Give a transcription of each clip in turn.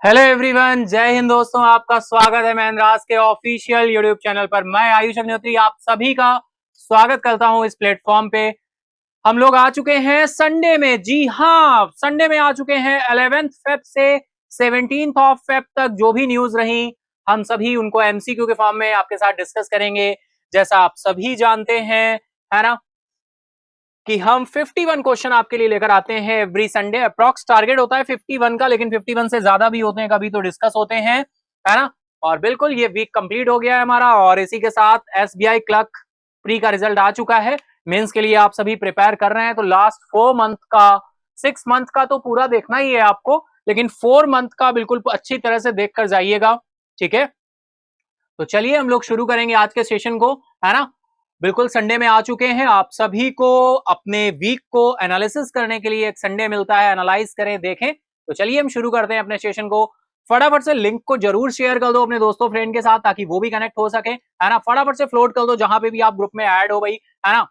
Hello everyone, जय हिंद दोस्तों। आपका स्वागत है महेंद्रास के ऑफिशियल यूट्यूब चैनल पर। मैं आयुष अग्निहोत्री आप सभी का स्वागत करता हूं इस प्लेटफॉर्म पे। हम लोग आ चुके हैं संडे में। जी हाँ, संडे में आ चुके हैं। 11 फेब से 17 ऑफ फेब तक जो भी न्यूज रही हम सभी उनको एमसीक्यू के फॉर्म में आपके साथ डिस्कस करेंगे। जैसा आप सभी जानते हैं, है ना, कि हम 51 क्वेश्चन आपके लिए लेकर आते हैं एवरी संडे। अप्रॉक्स टारगेट होता है 51 का, लेकिन 51 से ज्यादा भी होते हैं, कभी तो डिस्कस होते हैं, है ना। और बिल्कुल ये वीक कंप्लीट हो गया है हमारा, और इसी के साथ एसबीआई क्लर्क प्री का रिजल्ट आ चुका है। मेंस के लिए आप सभी प्रिपेयर कर रहे हैं, तो लास्ट 4 मंथ का, 6 मंथ का तो पूरा देखना ही है आपको, लेकिन 4 मंथ का बिल्कुल अच्छी तरह से देख कर जाइएगा, ठीक है। तो चलिए हम लोग शुरू करेंगे आज के सेशन को, है ना। बिल्कुल संडे में आ चुके हैं। आप सभी को अपने वीक को एनालिसिस करने के लिए एक संडे मिलता है, एनालाइज करें, देखें। तो चलिए हम शुरू करते हैं अपने सेशन को। फटाफट से लिंक को जरूर शेयर कर दो अपने दोस्तों फ्रेंड के साथ, ताकि वो भी कनेक्ट हो सके, है ना। फटाफट से फ्लोट कर दो जहां पे भी आप ग्रुप में ऐड हो भाई, है ना।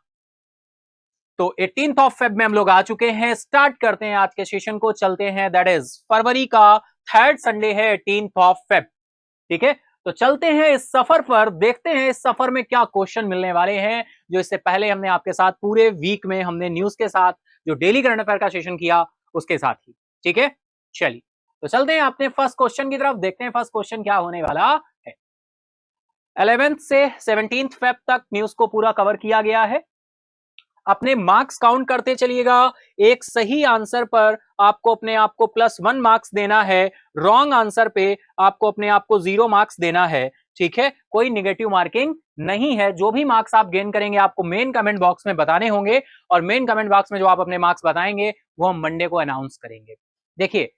तो 18 ऑफ फेब में हम लोग आ चुके हैं। स्टार्ट करते हैं आज के सेशन को, चलते हैं। दैट इज फरवरी का 3rd संडे है, 18 ऑफ फेब, ठीक है। तो चलते हैं इस सफर पर, देखते हैं इस सफर में क्या क्वेश्चन मिलने वाले हैं, जो इससे पहले हमने आपके साथ पूरे वीक में हमने न्यूज के साथ जो डेली करंट अफेयर का सेशन किया उसके साथ ही, ठीक है। चलिए तो चलते हैं अपने फर्स्ट क्वेश्चन की तरफ, देखते हैं फर्स्ट क्वेश्चन क्या होने वाला है। 11th से 17 फेब तक न्यूज को पूरा कवर किया गया है। अपने मार्क्स काउंट करते चलिएगा। एक सही आंसर पर आपको अपने आप को +1 मार्क्स देना है, रॉन्ग आंसर पे आपको अपने आप को 0 मार्क्स देना है, ठीक है। कोई निगेटिव मार्किंग नहीं है। जो भी मार्क्स आप गेन करेंगे आपको मेन कमेंट बॉक्स में बताने होंगे, और मेन कमेंट बॉक्स में जो आप अपने मार्क्स बताएंगे वो हम मंडे को अनाउंस करेंगे। देखिए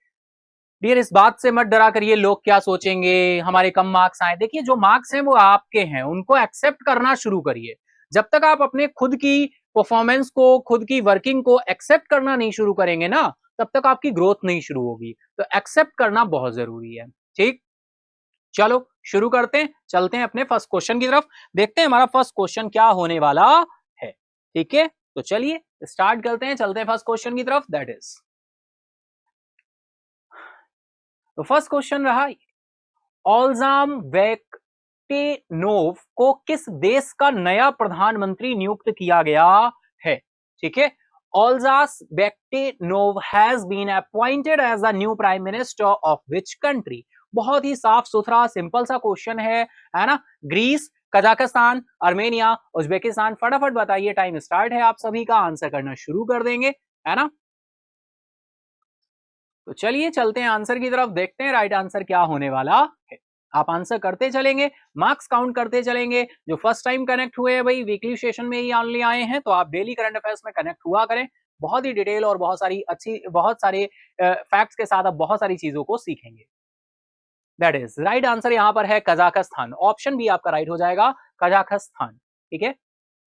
डियर, इस बात से मत डरा करिए लोग क्या सोचेंगे, हमारे कम मार्क्स आए। देखिए जो मार्क्स हैं वो आपके हैं, उनको एक्सेप्ट करना शुरू करिए। जब तक आप अपने खुद की परफॉर्मेंस को, खुद की वर्किंग को एक्सेप्ट करना नहीं शुरू करेंगे ना, तब तक आपकी ग्रोथ नहीं शुरू होगी। तो एक्सेप्ट करना बहुत जरूरी है, ठीक। चलो शुरू करते हैं, चलते हैं अपने फर्स्ट क्वेश्चन की तरफ, देखते हैं हमारा फर्स्ट क्वेश्चन क्या होने वाला है, ठीक है। तो चलिए स्टार्ट करते हैं, चलते हैं फर्स्ट क्वेश्चन की तरफ। दैट इज, तो फर्स्ट क्वेश्चन रहा, ओल्जाम वेक्टेनोव को किस देश का नया प्रधानमंत्री नियुक्त किया गया है, ठीक है। Olzhas Bektenov has been appointed as the new prime minister of which country. बहुत ही साफ सुथरा सिंपल सा क्वेश्चन है ना। Greece, Kazakhstan, Armenia, Uzbekistan. फटाफट बताइए, टाइम स्टार्ट है आप सभी का, आंसर करना शुरू कर देंगे, है ना। तो चलिए चलते हैं आंसर की तरफ, देखते हैं राइट आंसर क्या होने वाला है। आप आंसर करते चलेंगे, मार्क्स काउंट करते चलेंगे। जो फर्स्ट टाइम कनेक्ट हुए हैं भाई, वीकली सेशन में ही ऑनली आए हैं, तो आप डेली करंट अफेयर्स में कनेक्ट हुआ करें। बहुत ही डिटेल और बहुत सारी अच्छी, बहुत सारे फैक्ट्स के साथ आप बहुत सारी चीजों को सीखेंगे। दैट इज राइट आंसर यहाँ पर है कजाकिस्तान। ऑप्शन भी आपका राइट हो जाएगा, कजाकिस्तान, ठीक है।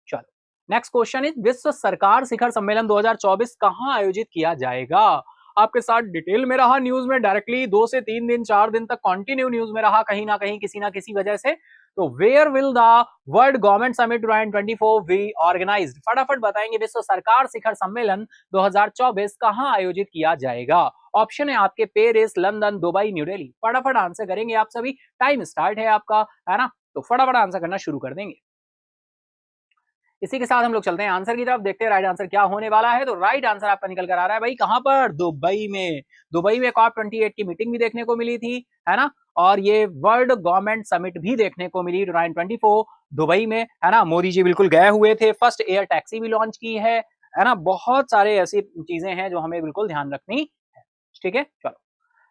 चलो नेक्स्ट क्वेश्चन इज, विश्व सरकार शिखर सम्मेलन 2024 कहां आयोजित किया जाएगा। आपके साथ डिटेल में रहा, न्यूज में डायरेक्टली 2 से 3 दिन 4 दिन तक कंटिन्यू न्यूज में रहा, कहीं ना कहीं किसी ना किसी वजह से। तो where will the world government summit 2024 be organised. फटाफट बताएंगे, विश्व सरकार शिखर सम्मेलन 2024 कहां आयोजित किया जाएगा। ऑप्शन है आपके Paris, London, Dubai, new Delhi. फटाफट आंसर करेंगे आप सभी, टाइम स्टार्ट है आपका, है ना। तो फटाफट आंसर करना शुरू कर देंगे। इसी के साथ हम लोग चलते हैं आंसर की तरफ, देखते हैं राइट आंसर क्या होने वाला है। तो राइट आंसर आपका निकल कर आ रहा है भाई, कहां पर, दुबई में। दुबई में COP28 की मीटिंग भी देखने को मिली थी, है ना। और ये वर्ल्ड गवर्नमेंट समिट भी देखने को मिली 2024 दुबई में, है ना। मोदी जी बिल्कुल गए हुए थे, फर्स्ट एयर टैक्सी भी लॉन्च की है ना। बहुत सारे ऐसी चीजें हैं जो हमें बिल्कुल ध्यान रखनी है, ठीक है। चलो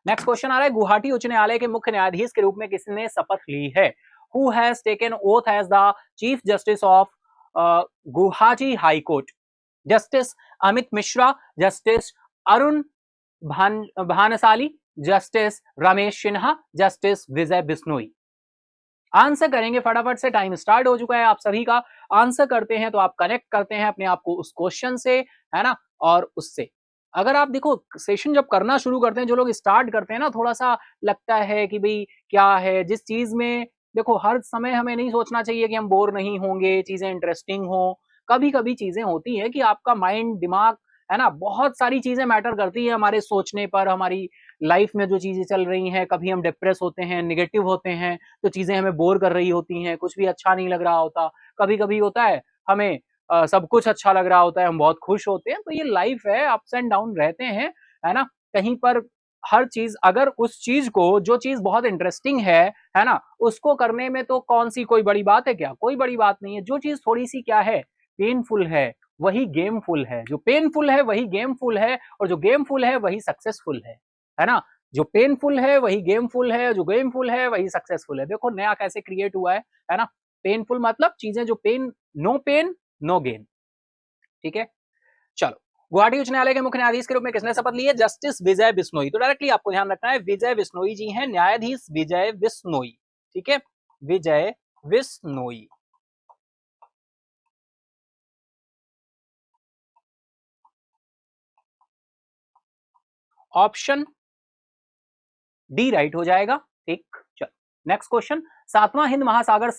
नेक्स्ट क्वेश्चन आ रहा है, गुवाहाटी उच्च न्यायालय के मुख्य न्यायाधीश के रूप में किसने शपथ ली है। Who has taken oath as the chief justice of Guwahati high court. Justice Amit Mishra, justice Arun Bhansali, justice Ramesh Sinha, justice Vijay Bishnoi. Answer करेंगे फटाफट से, टाइम स्टार्ट हो चुका है आप सभी का। आंसर करते हैं तो आप कनेक्ट करते हैं अपने आप को उस क्वेश्चन से, है ना, और उससे। अगर आप देखो सेशन जब करना शुरू करते हैं, जो लोग स्टार्ट करते हैं ना, थोड़ा सा लगता है कि भाई क्या है जिस चीज में, देखो हर समय हमें नहीं सोचना चाहिए कि हम बोर नहीं होंगे, चीजें इंटरेस्टिंग हो। कभी कभी चीजें होती है कि आपका माइंड, दिमाग, है ना, बहुत सारी चीजें मैटर करती है हमारे सोचने पर, हमारी लाइफ में जो चीजें चल रही हैं, कभी हम डिप्रेस होते हैं, निगेटिव होते हैं, तो चीजें हमें बोर कर रही होती हैं, कुछ भी अच्छा नहीं लग रहा होता। कभी कभी होता है हमें सब कुछ अच्छा लग रहा होता है, हम बहुत खुश होते हैं। तो ये लाइफ है, अप्स एंड डाउन रहते हैं, है ना। कहीं पर हर चीज, अगर उस चीज को, जो चीज बहुत इंटरेस्टिंग है ना, उसको करने में तो कौन सी कोई बड़ी बात है क्या? कोई बड़ी बात नहीं है। जो चीज थोड़ी सी क्या है, पेनफुल है, वही गेमफुल है। जो पेनफुल है वही गेमफुल है, और जो गेमफुल है वही सक्सेसफुल है ना। जो पेनफुल है वही गेमफुल है, जो गेमफुल है वही सक्सेसफुल है। देखो नया कैसे क्रिएट हुआ है ना। पेनफुल मतलब चीजें जो नो पेन नो गेन। ठीक है, चलो। गुवाहाटी उच्च न्यायालय के मुख्य न्यायाधीश के रूप में किसने शपथ ली है? जस्टिस विजय बिश्नोई। तो डायरेक्टली आपको ध्यान रखना है, विजय बिश्नोई जी हैं, न्यायाधीश विजय बिश्नोई। ठीक है, विजय बिश्नोई। ऑप्शन डी राइट हो जाएगा। ठीक, चलो नेक्स्ट क्वेश्चन। सातवां हिंद महासागर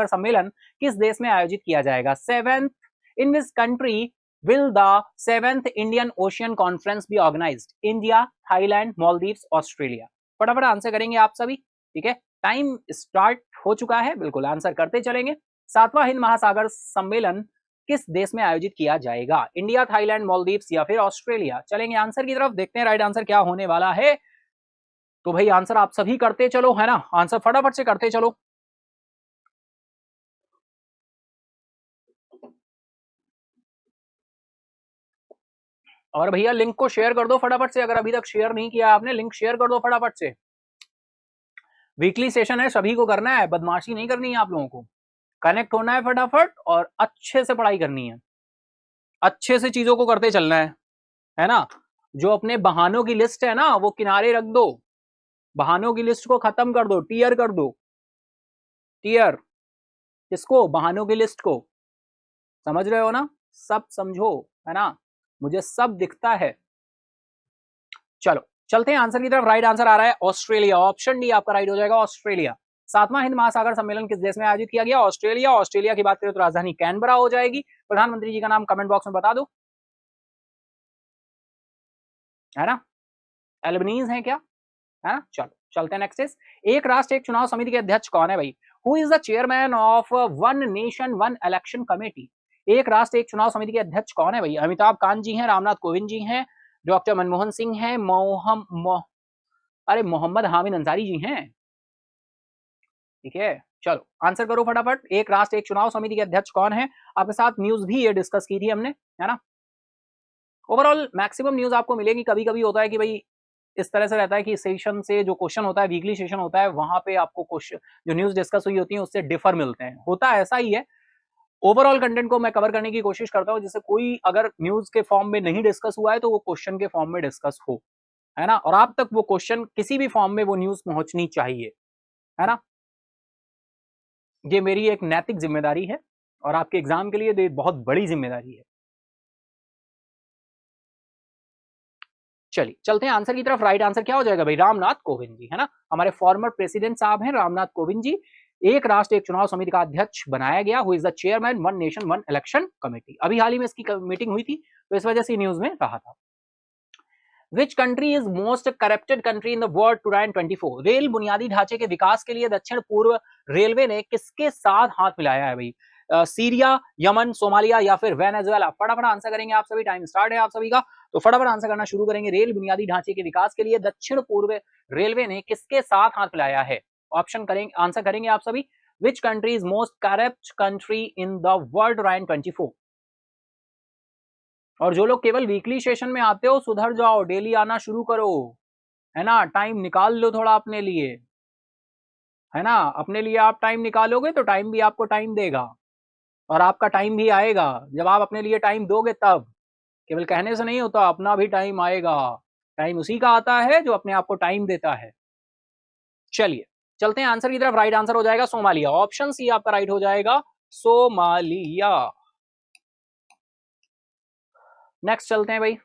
सम्मेलन किस देश में आयोजित किया जाएगा? Seventh, in which country will the seventh Indian Ocean conference be organised? India, Thailand, Maldives, Australia. फटाफट आंसर करेंगे आप सभी। ठीक है, टाइम स्टार्ट हो चुका है, बिल्कुल आंसर करते चलेंगे। सातवां हिंद महासागर सम्मेलन किस देश में आयोजित किया जाएगा? इंडिया, थाईलैंड, मालदीव्स या फिर ऑस्ट्रेलिया। चलेंगे आंसर की तरफ, देखते हैं राइट आंसर क्या होने वाला है। तो भाई आंसर आप सभी करते चलो, है ना, आंसर फटाफट से करते चलो। और भैया लिंक को शेयर कर दो फटाफट से, अगर अभी तक शेयर नहीं किया आपने, लिंक शेयर कर दो फटाफट से। वीकली सेशन है, सभी को करना है, बदमाशी नहीं करनी है आप लोगों को, कनेक्ट होना है फटाफट और अच्छे से पढ़ाई करनी है, अच्छे से चीजों को करते चलना है ना। जो अपने बहानों की लिस्ट है ना, वो किनारे रख दो, बहानों की लिस्ट को खत्म कर दो, टीयर कर दो, टीयर किसको? बहानों की लिस्ट को। समझ रहे हो ना, सब समझो, है ना, मुझे सब दिखता है। चलो चलते हैं आंसर की तरफ। राइट आंसर आ रहा है ऑस्ट्रेलिया, ऑप्शन डी आपका राइट हो जाएगा, ऑस्ट्रेलिया। सातवां हिंद महासागर सम्मेलन किस देश में आयोजित किया गया? ऑस्ट्रेलिया। ऑस्ट्रेलिया की बात करें तो राजधानी कैनबरा हो जाएगी। प्रधानमंत्री जी का नाम कमेंट बॉक्स में बता दो, है ना, एल्बनीज है क्या, है ना। चलो चलते हैं नेक्स्ट इज, एक राष्ट्र एक चुनाव समिति के अध्यक्ष कौन है भाई? Who is the chairman of one nation one election committee? एक राष्ट्र एक चुनाव समिति के अध्यक्ष कौन है भाई? अमिताभ कांत जी हैं, रामनाथ कोविंद जी हैं, डॉक्टर मनमोहन सिंह हैं, अरे मोहम्मद हामिद अंसारी जी हैं। ठीक है, चलो आंसर करो फटाफट। एक राष्ट्र एक चुनाव समिति के अध्यक्ष कौन है? आपके साथ न्यूज भी ये डिस्कस की थी हमने, है ना। ओवरऑल मैक्सिमम न्यूज आपको मिलेगी। कभी कभी होता है कि भाई इस तरह से रहता है कि सेशन से जो क्वेश्चन होता है, वीकली सेशन होता है, वहां पे आपको क्वेश्चन जो न्यूज डिस्कस हुई होती है उससे डिफर मिलते हैं, होता है ऐसा ही है। ओवरऑल कंटेंट को मैं कवर करने की कोशिश करता हूं, जिससे कोई अगर न्यूज के फॉर्म में नहीं डिस्कस हुआ है तो वो क्वेश्चन के फॉर्म में डिस्कस हो, है ना, और आप तक वो क्वेश्चन किसी भी फॉर्म में वो न्यूज पहुंचनी चाहिए, है ना। ये मेरी एक नैतिक जिम्मेदारी है और आपके एग्जाम के लिए ये बहुत बड़ी जिम्मेदारी है। चलिए चलते हैं आंसर की तरफ। राइट आंसर क्या हो जाएगा भाई? रामनाथ कोविंद जी, है ना, हमारे फॉर्मर प्रेसिडेंट साहब हैं रामनाथ कोविंद जी। एक राष्ट्र एक चुनाव समिति का अध्यक्ष बनाया गया, who is the chairman one nation one election committee. अभी हाल ही में इसकी मीटिंग हुई थी, तो इस वजह से न्यूज में रहा था। Which country is most corrupted country in the world 2024? Rail बुनियादी ढांचे के विकास के लिए दक्षिण पूर्व रेलवे ने किसके साथ हाथ मिलाया है भाई? सीरिया, यमन, सोमालिया या फिर वेनेजुएला। फटाफट आंसर करेंगे आप सभी, टाइम स्टार्ट है आप सभी का, तो फटाफट आंसर करना शुरू करेंगे। रेल बुनियादी ढांचे के विकास के लिए दक्षिण पूर्व रेलवे ने किसके साथ हाथ मिलाया है? ऑप्शन करेंगे, आंसर करेंगे आप सभी। Which country is most corrupt country in the world 2024? और जो लोग केवल वीकली सेशन में आते हो, सुधर जाओ, डेली आना शुरू करो, है ना, टाइम निकाल लो थोड़ा अपने लिए, है ना, अपने लिए आप टाइम निकालोगे तो टाइम भी आपको टाइम देगा, और आपका टाइम भी आएगा जब आप अपने लिए टाइम दोगे तब। केवल कहने से नहीं होता, अपना भी टाइम आएगा। टाइम उसी का आता है जो अपने आप को टाइम देता है। चलिए चलते हैं आंसर की तरफ। राइट आंसर हो जाएगा सोमालिया, ऑप्शन सी आपका राइट हो जाएगा, सोमालिया। नेक्स्ट चलते हैं भाई।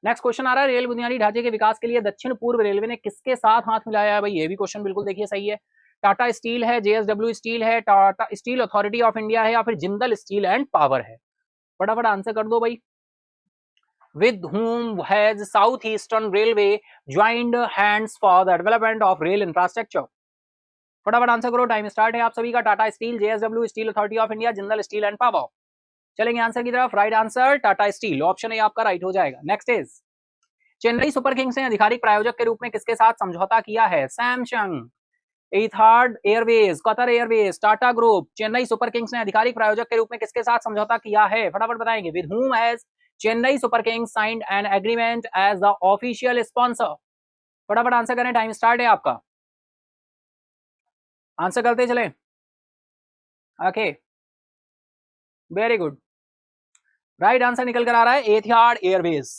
नेक्स्ट क्वेश्चन आ रहा है, रेल बुनियादी ढांचे के विकास के लिए दक्षिण पूर्व रेलवे ने किसके साथ हाथ मिलाया है भाई? ये भी क्वेश्चन बिल्कुल देखिए सही है। टाटा स्टील है, जेएसडब्ल्यू स्टील है, Tata steel authority of India है, या फिर जिंदल स्टील एंड पावर है। फटाफट आंसर कर दो भाई। with whom has South Eastern Railway joined hands for the development of rail infrastructure? फटाफट आंसर करो, टाइम स्टार्ट है आप सभी का। Tata steel, JSW, steel authority of India, Jindal steel and power. चलेंगे आंसर की तरफ। Right answer Tata steel, option A आपका राइट हो जाएगा। Next is, Chennai Super Kings ने आधिकारिक प्रायोजक के रूप में किसके साथ समझौता किया है? Samsung, Etihad Airways, Qatar Airways, Tata group. Chennai Super Kings ने आधिकारिक प्रायोजक के रूप में किसके साथ समझौता किया है? फटाफट बताएंगे। With whom has Chennai Super Kings signed an agreement as the official sponsor? फटाफट आंसर करें, टाइम स्टार्ट है आपका। आंसर करते चले। Okay, very good. Right answer निकल कर आ रहा है Etihad Airways.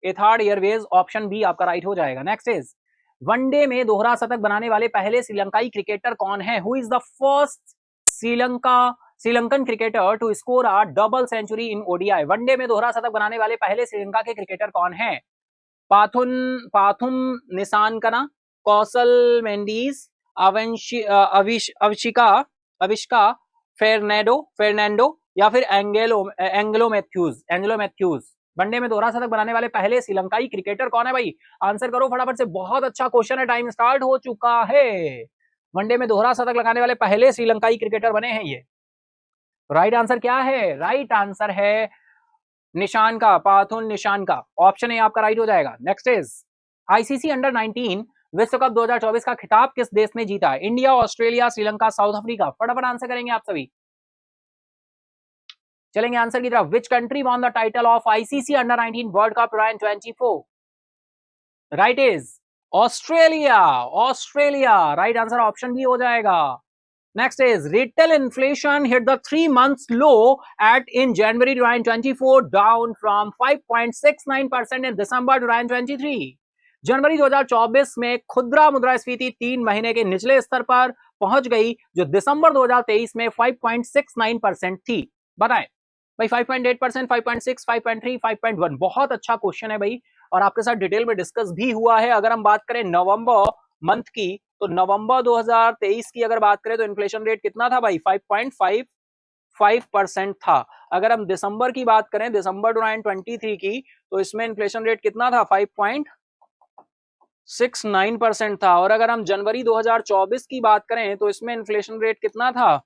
Etihad Airways, option B आपका राइट हो जाएगा। नेक्स्ट इज, वनडे में दोहरा शतक बनाने वाले पहले श्रीलंकाई क्रिकेटर कौन है? Who is the first Sri Lankan cricketer to score a double century in ODI? One day में दोहरा शतक बनाने वाले पहले श्रीलंका के क्रिकेटर कौन है? पाथुम निसानकना, कौशल मेंडिस, अविष्का फेर्नांडो या फिर एंगलो मैथ्यूज। वनडे में दोहरा शतक बनाने वाले पहले श्रीलंकाई क्रिकेटर कौन है भाई? आंसर करो फटाफट से, बहुत अच्छा क्वेश्चन है, टाइम स्टार्ट हो चुका है। वनडे में दोहरा शतक लगाने वाले पहले श्रीलंकाई क्रिकेटर बने हैं ये। राइट आंसर क्या है? राइट आंसर है निशानका, पाथुन निशानका, ऑप्शन ए आपका राइट हो जाएगा। नेक्स्ट इज, आईसीसी अंडर 19 विश्व कप 2024 का खिताब किस देश ने जीता? India, Australia, Sri Lanka, South Africa. फटाफट आंसर करेंगे आप सभी। चलेंगे आंसर की तरफ। Which country won the title of ICC under 19 world cup 2024? Right is Australia, Australia. Right answer option B हो जाएगा। Next is, retail inflation hit the 3 months low at in January 2024 down from 5.69% in December 2023. जनवरी 2024 में खुदरा मुद्रास्फीति 3 महीने के निचले स्तर पर पहुंच गई, जो दिसंबर 2023 में 5.69% थी। बताएं भाई, 5.8%, 5.6, 5.3, 5.1। बहुत अच्छा क्वेश्चन है भाई, और आपके साथ डिटेल में डिस्कस भी हुआ है। अगर हम बात करें नवंबर मंथ की, तो नवंबर 2023 की अगर बात करें तो इन्फ्लेशन रेट कितना था भाई? 5.55% था। अगर हम दिसंबर की बात करें, दिसंबर 2023 की, तो इसमें इन्फ्लेशन रेट कितना था? 5.69% था। और अगर हम जनवरी 2024 की बात करें तो इसमें इन्फ्लेशन रेट कितना था?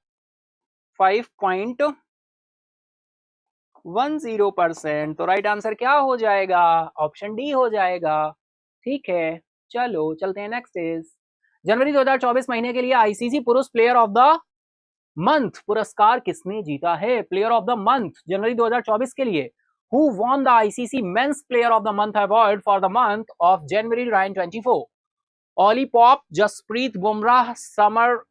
5.10%। तो राइट आंसर क्या हो जाएगा? ऑप्शन डी हो जाएगा। ठीक है, चलो चलते हैं। नेक्स्ट इज, जनवरी 2024 महीने के लिए आईसीसी पुरुष प्लेयर ऑफ द मंथ पुरस्कार किसने जीता है? Player of the month January 2024 के लिए, who won the ICC men's player of the month award for the month of January 2024? Ollie Pope, Jasprit Bumrah, समर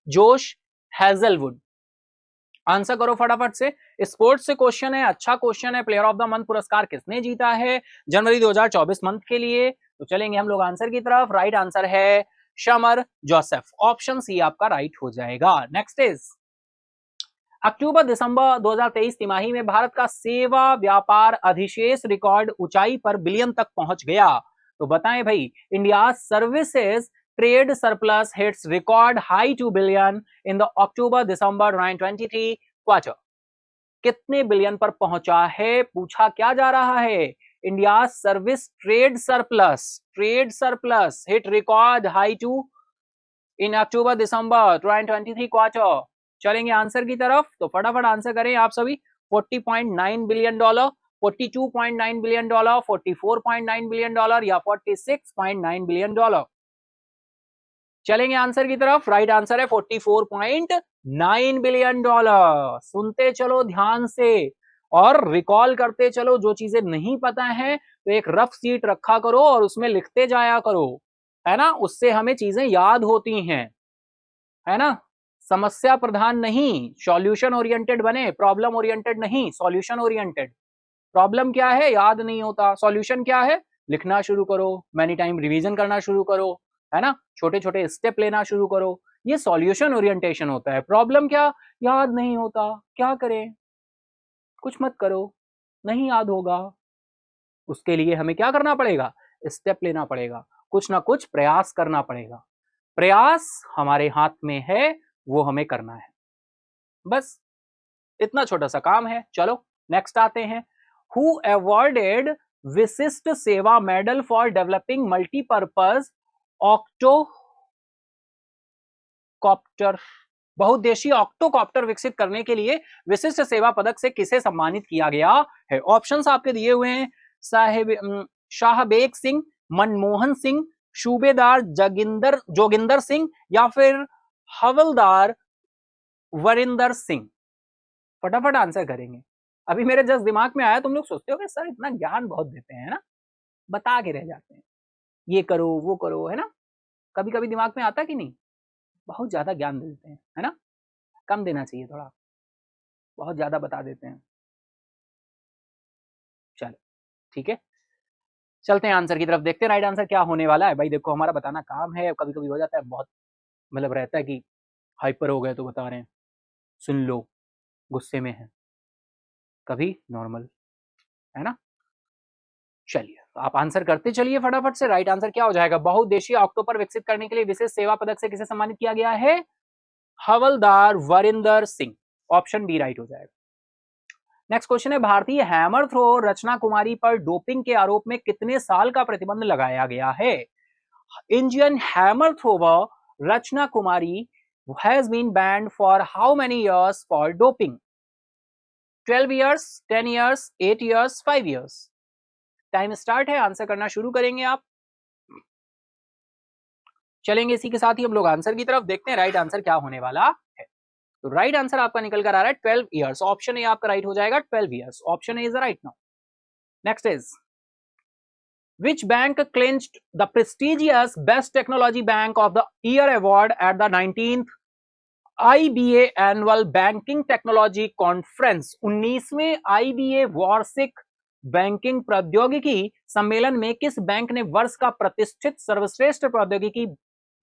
जोश हेजलवुड। आंसर करो फटाफट से। स्पोर्ट्स से क्वेश्चन है, अच्छा क्वेश्चन है। प्लेयर ऑफ द मंथ पुरस्कार किसने जीता है जनवरी 2024 मंथ के लिए? तो चलेंगे हम लोग आंसर की तरफ। राइट आंसर है समर जोसेफ, ऑप्शन सी आपका राइट हो जाएगा। नेक्स्ट इज, अक्टूबर दिसंबर 2023 तिमाही में भारत का सेवा व्यापार अधिशेष रिकॉर्ड ऊंचाई पर बिलियन तक पहुंच गया। तो बताएं भाई, India services trade surplus hits record high 2 billion in the October December 2023 quarter. कितने बिलियन पर पहुंचा है? पूछा क्या जा रहा है? India service trade surplus hit record high 2 इन अक्टूबर दिसंबर 2023 क्वार्टर। चलेंगे आंसर की तरफ, तो फटाफट आंसर करें आप सभी। $40.9 बिलियन, $42.9 बिलियन, $44.9 बिलियन या $46.9 बिलियन। चलेंगे आंसर की तरफ। राइट आंसर है $44.9 बिलियन। सुनते चलो ध्यान से और रिकॉल करते चलो। जो चीजें नहीं पता है तो एक रफ शीट रखा करो और उसमें लिखते जाया करो, है ना? उससे हमें चीजें याद होती हैं, है ना? समस्या प्रधान नहीं, सॉल्यूशन ओरिएंटेड बने, प्रॉब्लम ओरिएंटेड नहीं, सॉल्यूशन ओरिएंटेड। प्रॉब्लम क्या है? याद नहीं होता। सॉल्यूशन क्या है? लिखना शुरू करो, मैनी टाइम रिवीजन करना शुरू करो, है ना? छोटे छोटे स्टेप लेना शुरू करो। ये सॉल्यूशन ओरिएंटेशन होता है। प्रॉब्लम क्या? याद नहीं होता। क्या करें? कुछ मत करो, नहीं याद होगा। उसके लिए हमें क्या करना पड़ेगा? स्टेप लेना पड़ेगा, कुछ ना कुछ प्रयास करना पड़ेगा। प्रयास हमारे हाथ में है, वो हमें करना है। बस इतना छोटा सा काम है। चलो नेक्स्ट आते हैं। हु अवॉर्डेड विशिष्ट सेवा medal for developing multipurpose octocopter, बहुउद्देशीय ऑक्टोकॉप्टर विकसित करने के लिए विशिष्ट सेवा पदक से किसे सम्मानित किया गया है? ऑप्शंस आपके दिए हुए हैं, शाहबेग सिंह, मनमोहन सिंह, सूबेदार जोगिंदर सिंह या फिर हवलदार वरिंदर सिंह। फटाफट आंसर करेंगे। अभी मेरे जस्ट दिमाग में आया, तुम लोग सोचते हो कि सर इतना ज्ञान बहुत देते हैं ना, बता के रह जाते हैं, ये करो वो करो, है ना। कभी कभी दिमाग में आता कि नहीं, बहुत ज्यादा ज्ञान देते हैं, है ना। कम देना चाहिए थोड़ा, बहुत ज्यादा बता देते हैं। चलो ठीक है, चलते हैं आंसर की तरफ, देखते हैं राइट आंसर क्या होने वाला है। भाई देखो हमारा बताना काम है, कभी कभी हो जाता है बहुत, मतलब रहता है कि हाइपर हो गए तो बता रहे हैं, सुन लो, गुस्से में है, कभी नॉर्मल, है ना। चलिए आप आंसर करते चलिए फटाफट से। राइट आंसर क्या हो जाएगा? बहुउद्देशीय ऑक्टोपर विकसित करने के लिए विशेष सेवा पदक से किसे सम्मानित किया गया है? हवलदार Varinder Singh. Option B right हो जाएगा। नेक्स्ट क्वेश्चन है, भारतीय हैमर थ्रो रचना कुमारी पर डोपिंग के आरोप में कितने साल का प्रतिबंध लगाया गया है? Indian hammer thrower Rachna Kumari has been banned for how many years for doping? 12 years, 10 years, 8 years, 5 years. Time start है, आंसर करना शुरू करेंगे आप। चलेंगे इसी के साथ ही हम लोग आंसर की तरफ, देखते हैं राइट आंसर क्या होने वाला है। तो राइट आंसर आपका निकल कर आ रहा है 12 इयर्स। ऑप्शन ए आपका राइट हो जाएगा 12 years. Option A is right now. Next is, which bank clinched the prestigious Best Technology Bank of the Year award at the 19th IBA Annual Banking Technology Conference? 19वें IBA वार्षिक banking प्रौद्योगिकी सम्मेलन में किस bank ने वर्ष का प्रतिष्ठित सर्वश्रेष्ठ प्रौद्योगिकी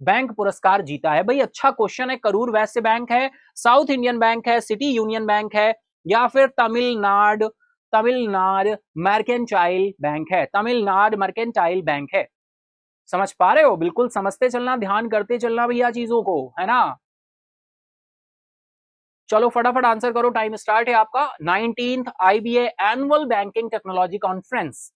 बैंक पुरस्कार जीता है? भाई अच्छा क्वेश्चन है। करूर वैश्य बैंक है, साउथ इंडियन बैंक है, सिटी यूनियन बैंक है या फिर तमिलनाडु मर्केंटाइल बैंक है? तमिलनाडु मर्केंटाइल बैंक है। समझ पा रहे हो? बिल्कुल समझते चलना, ध्यान करते चलना भैया चीजों को, है ना। चलो फटाफट आंसर करो, टाइम स्टार्ट है आपका। 19th IBA annual banking technology conference.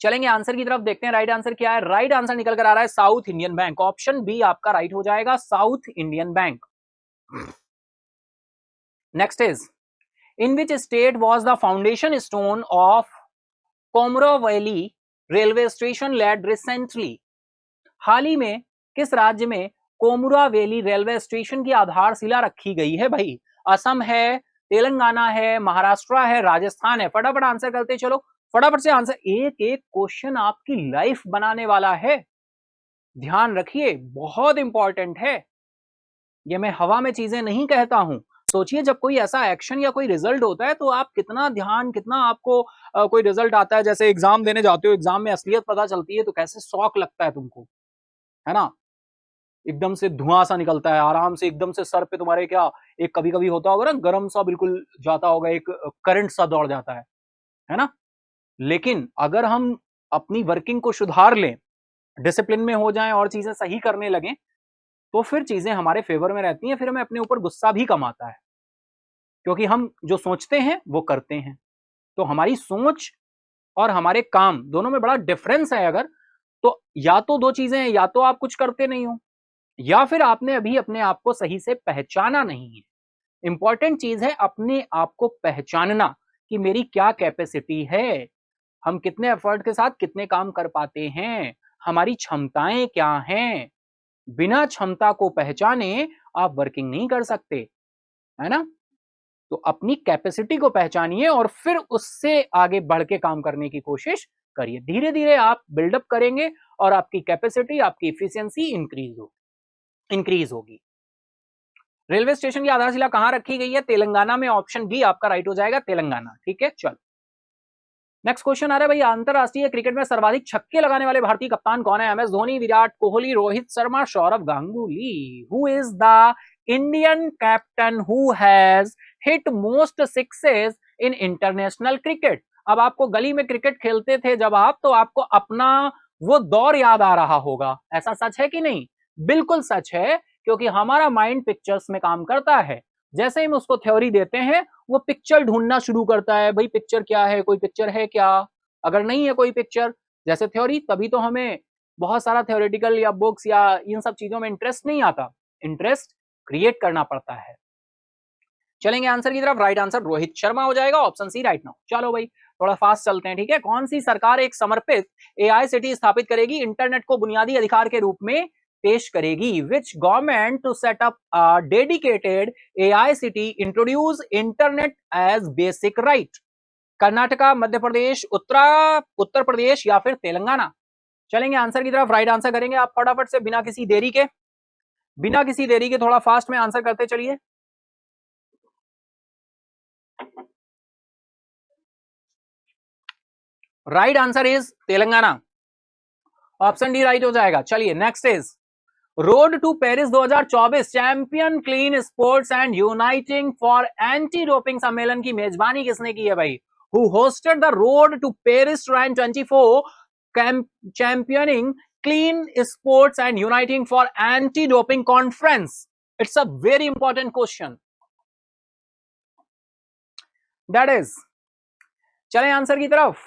चलेंगे आंसर की तरफ, देखते हैं राइट आंसर क्या है। राइट आंसर निकल कर आ रहा है South Indian Bank. Option B आपका राइट हो जाएगा, South Indian Bank. Next is, in which state was the foundation stone of Komuravelli railway station laid recently? हाल ही में किस राज्य में कोमुरावेली रेलवे स्टेशन की आधारशिला रखी गई है? भाई असम है, तेलंगाना है, महाराष्ट्र है, राजस्थान है। फटाफट आंसर करते चलो, फटाफट से आंसर। एक एक क्वेश्चन आपकी लाइफ बनाने वाला है, ध्यान रखिए, बहुत इंपॉर्टेंट है। ये मैं हवा में चीजें नहीं कहता हूं। सोचिए जब कोई ऐसा एक्शन या कोई रिजल्ट होता है तो आप कितना ध्यान, कितना आपको कोई रिजल्ट आता है, जैसे एग्जाम देने जाते हो, एग्जाम में असलियत पता चलती है तो कैसे शौक लगता है तुमको, है ना। एकदम से धुआं सा निकलता है, आराम से एकदम से सर पे तुम्हारे क्या, एक कभी कभी होता होगा ना गरम सा बिल्कुल जाता होगा, एक करंट सा दौड़ जाता है ना। लेकिन अगर हम अपनी वर्किंग को सुधार लें, डिसिप्लिन में हो जाएं और चीजें सही करने लगें, तो फिर चीजें हमारे फेवर में रहती हैं, फिर हमें अपने ऊपर गुस्सा भी कम आता है, क्योंकि हम जो सोचते हैं वो करते हैं। तो हमारी सोच और हमारे काम दोनों में बड़ा डिफरेंस है। अगर तो या तो दो चीजें हैं, या तो आप कुछ करते नहीं हो, या फिर आपने अभी अपने आप को सही से पहचाना नहीं है। इंपॉर्टेंट चीज है अपने आप को पहचानना कि मेरी क्या कैपेसिटी है, हम कितने एफर्ट के साथ कितने काम कर पाते हैं, हमारी क्षमताएं क्या हैं। बिना क्षमता को पहचाने आप वर्किंग नहीं कर सकते, है ना। तो अपनी कैपेसिटी को पहचानिए और फिर उससे आगे बढ़ के काम करने की कोशिश करिए। धीरे धीरे आप बिल्डअप करेंगे और आपकी कैपेसिटी, आपकी इफिशियंसी इंक्रीज होगी। रेलवे स्टेशन की आधारशिला कहां रखी गई है? तेलंगाना में। ऑप्शन बी आपका राइट हो जाएगा, तेलंगाना। ठीक है, चलो नेक्स्ट क्वेश्चन आ रहा है भाई, अंतरराष्ट्रीय क्रिकेट में सर्वाधिक छक्के लगाने वाले भारतीय कप्तान कौन है? MS Dhoni, Virat Kohli, Rohit Sharma, Sourav Ganguly. Who is the Indian captain who has hit most sixes in international cricket? अब आपको गली में क्रिकेट खेलते थे जब आप, तो आपको अपना वो दौर याद आ रहा होगा। ऐसा सच है कि नहीं? बिल्कुल सच है, क्योंकि हमारा माइंड पिक्चर्स में काम करता है। जैसे ही हम उसको थ्योरी देते हैं, वो पिक्चर ढूंढना शुरू करता है, भाई पिक्चर क्या है, कोई पिक्चर है क्या। अगर नहीं है कोई पिक्चर जैसे थ्योरी, तभी तो हमें बहुत सारा थ्योरेटिकल या बुक्स या इन सब चीजों में इंटरेस्ट नहीं आता, इंटरेस्ट क्रिएट करना पड़ता है। चलेंगे आंसर की तरफ, राइट आंसर रोहित शर्मा हो जाएगा, ऑप्शन सी राइट नाउ। चलो भाई थोड़ा फास्ट चलते हैं, ठीक है। कौन सी सरकार एक समर्पित एआई सिटी स्थापित करेगी, इंटरनेट को बुनियादी अधिकार के रूप में पेश करेगी। Which government to set up dedicated AI city introduce internet as basic right. Karnataka, Madhya Pradesh, Uttar Pradesh या फिर तेलंगाना। चलेंगे आंसर की तरफ, राइट आंसर करेंगे आप फटाफट से बिना किसी देरी के थोड़ा फास्ट में आंसर करते चलिए। Right answer is Telangana, option D right हो जाएगा। चलिए next is road to Paris 2024 champion clean sports and uniting for anti doping सम्मेलन की मेजबानी किसने की है भाई? Who hosted the road to Paris 2024 championing clean sports and uniting for anti doping conference? It's a very important question that is. चलें answer की तरफ,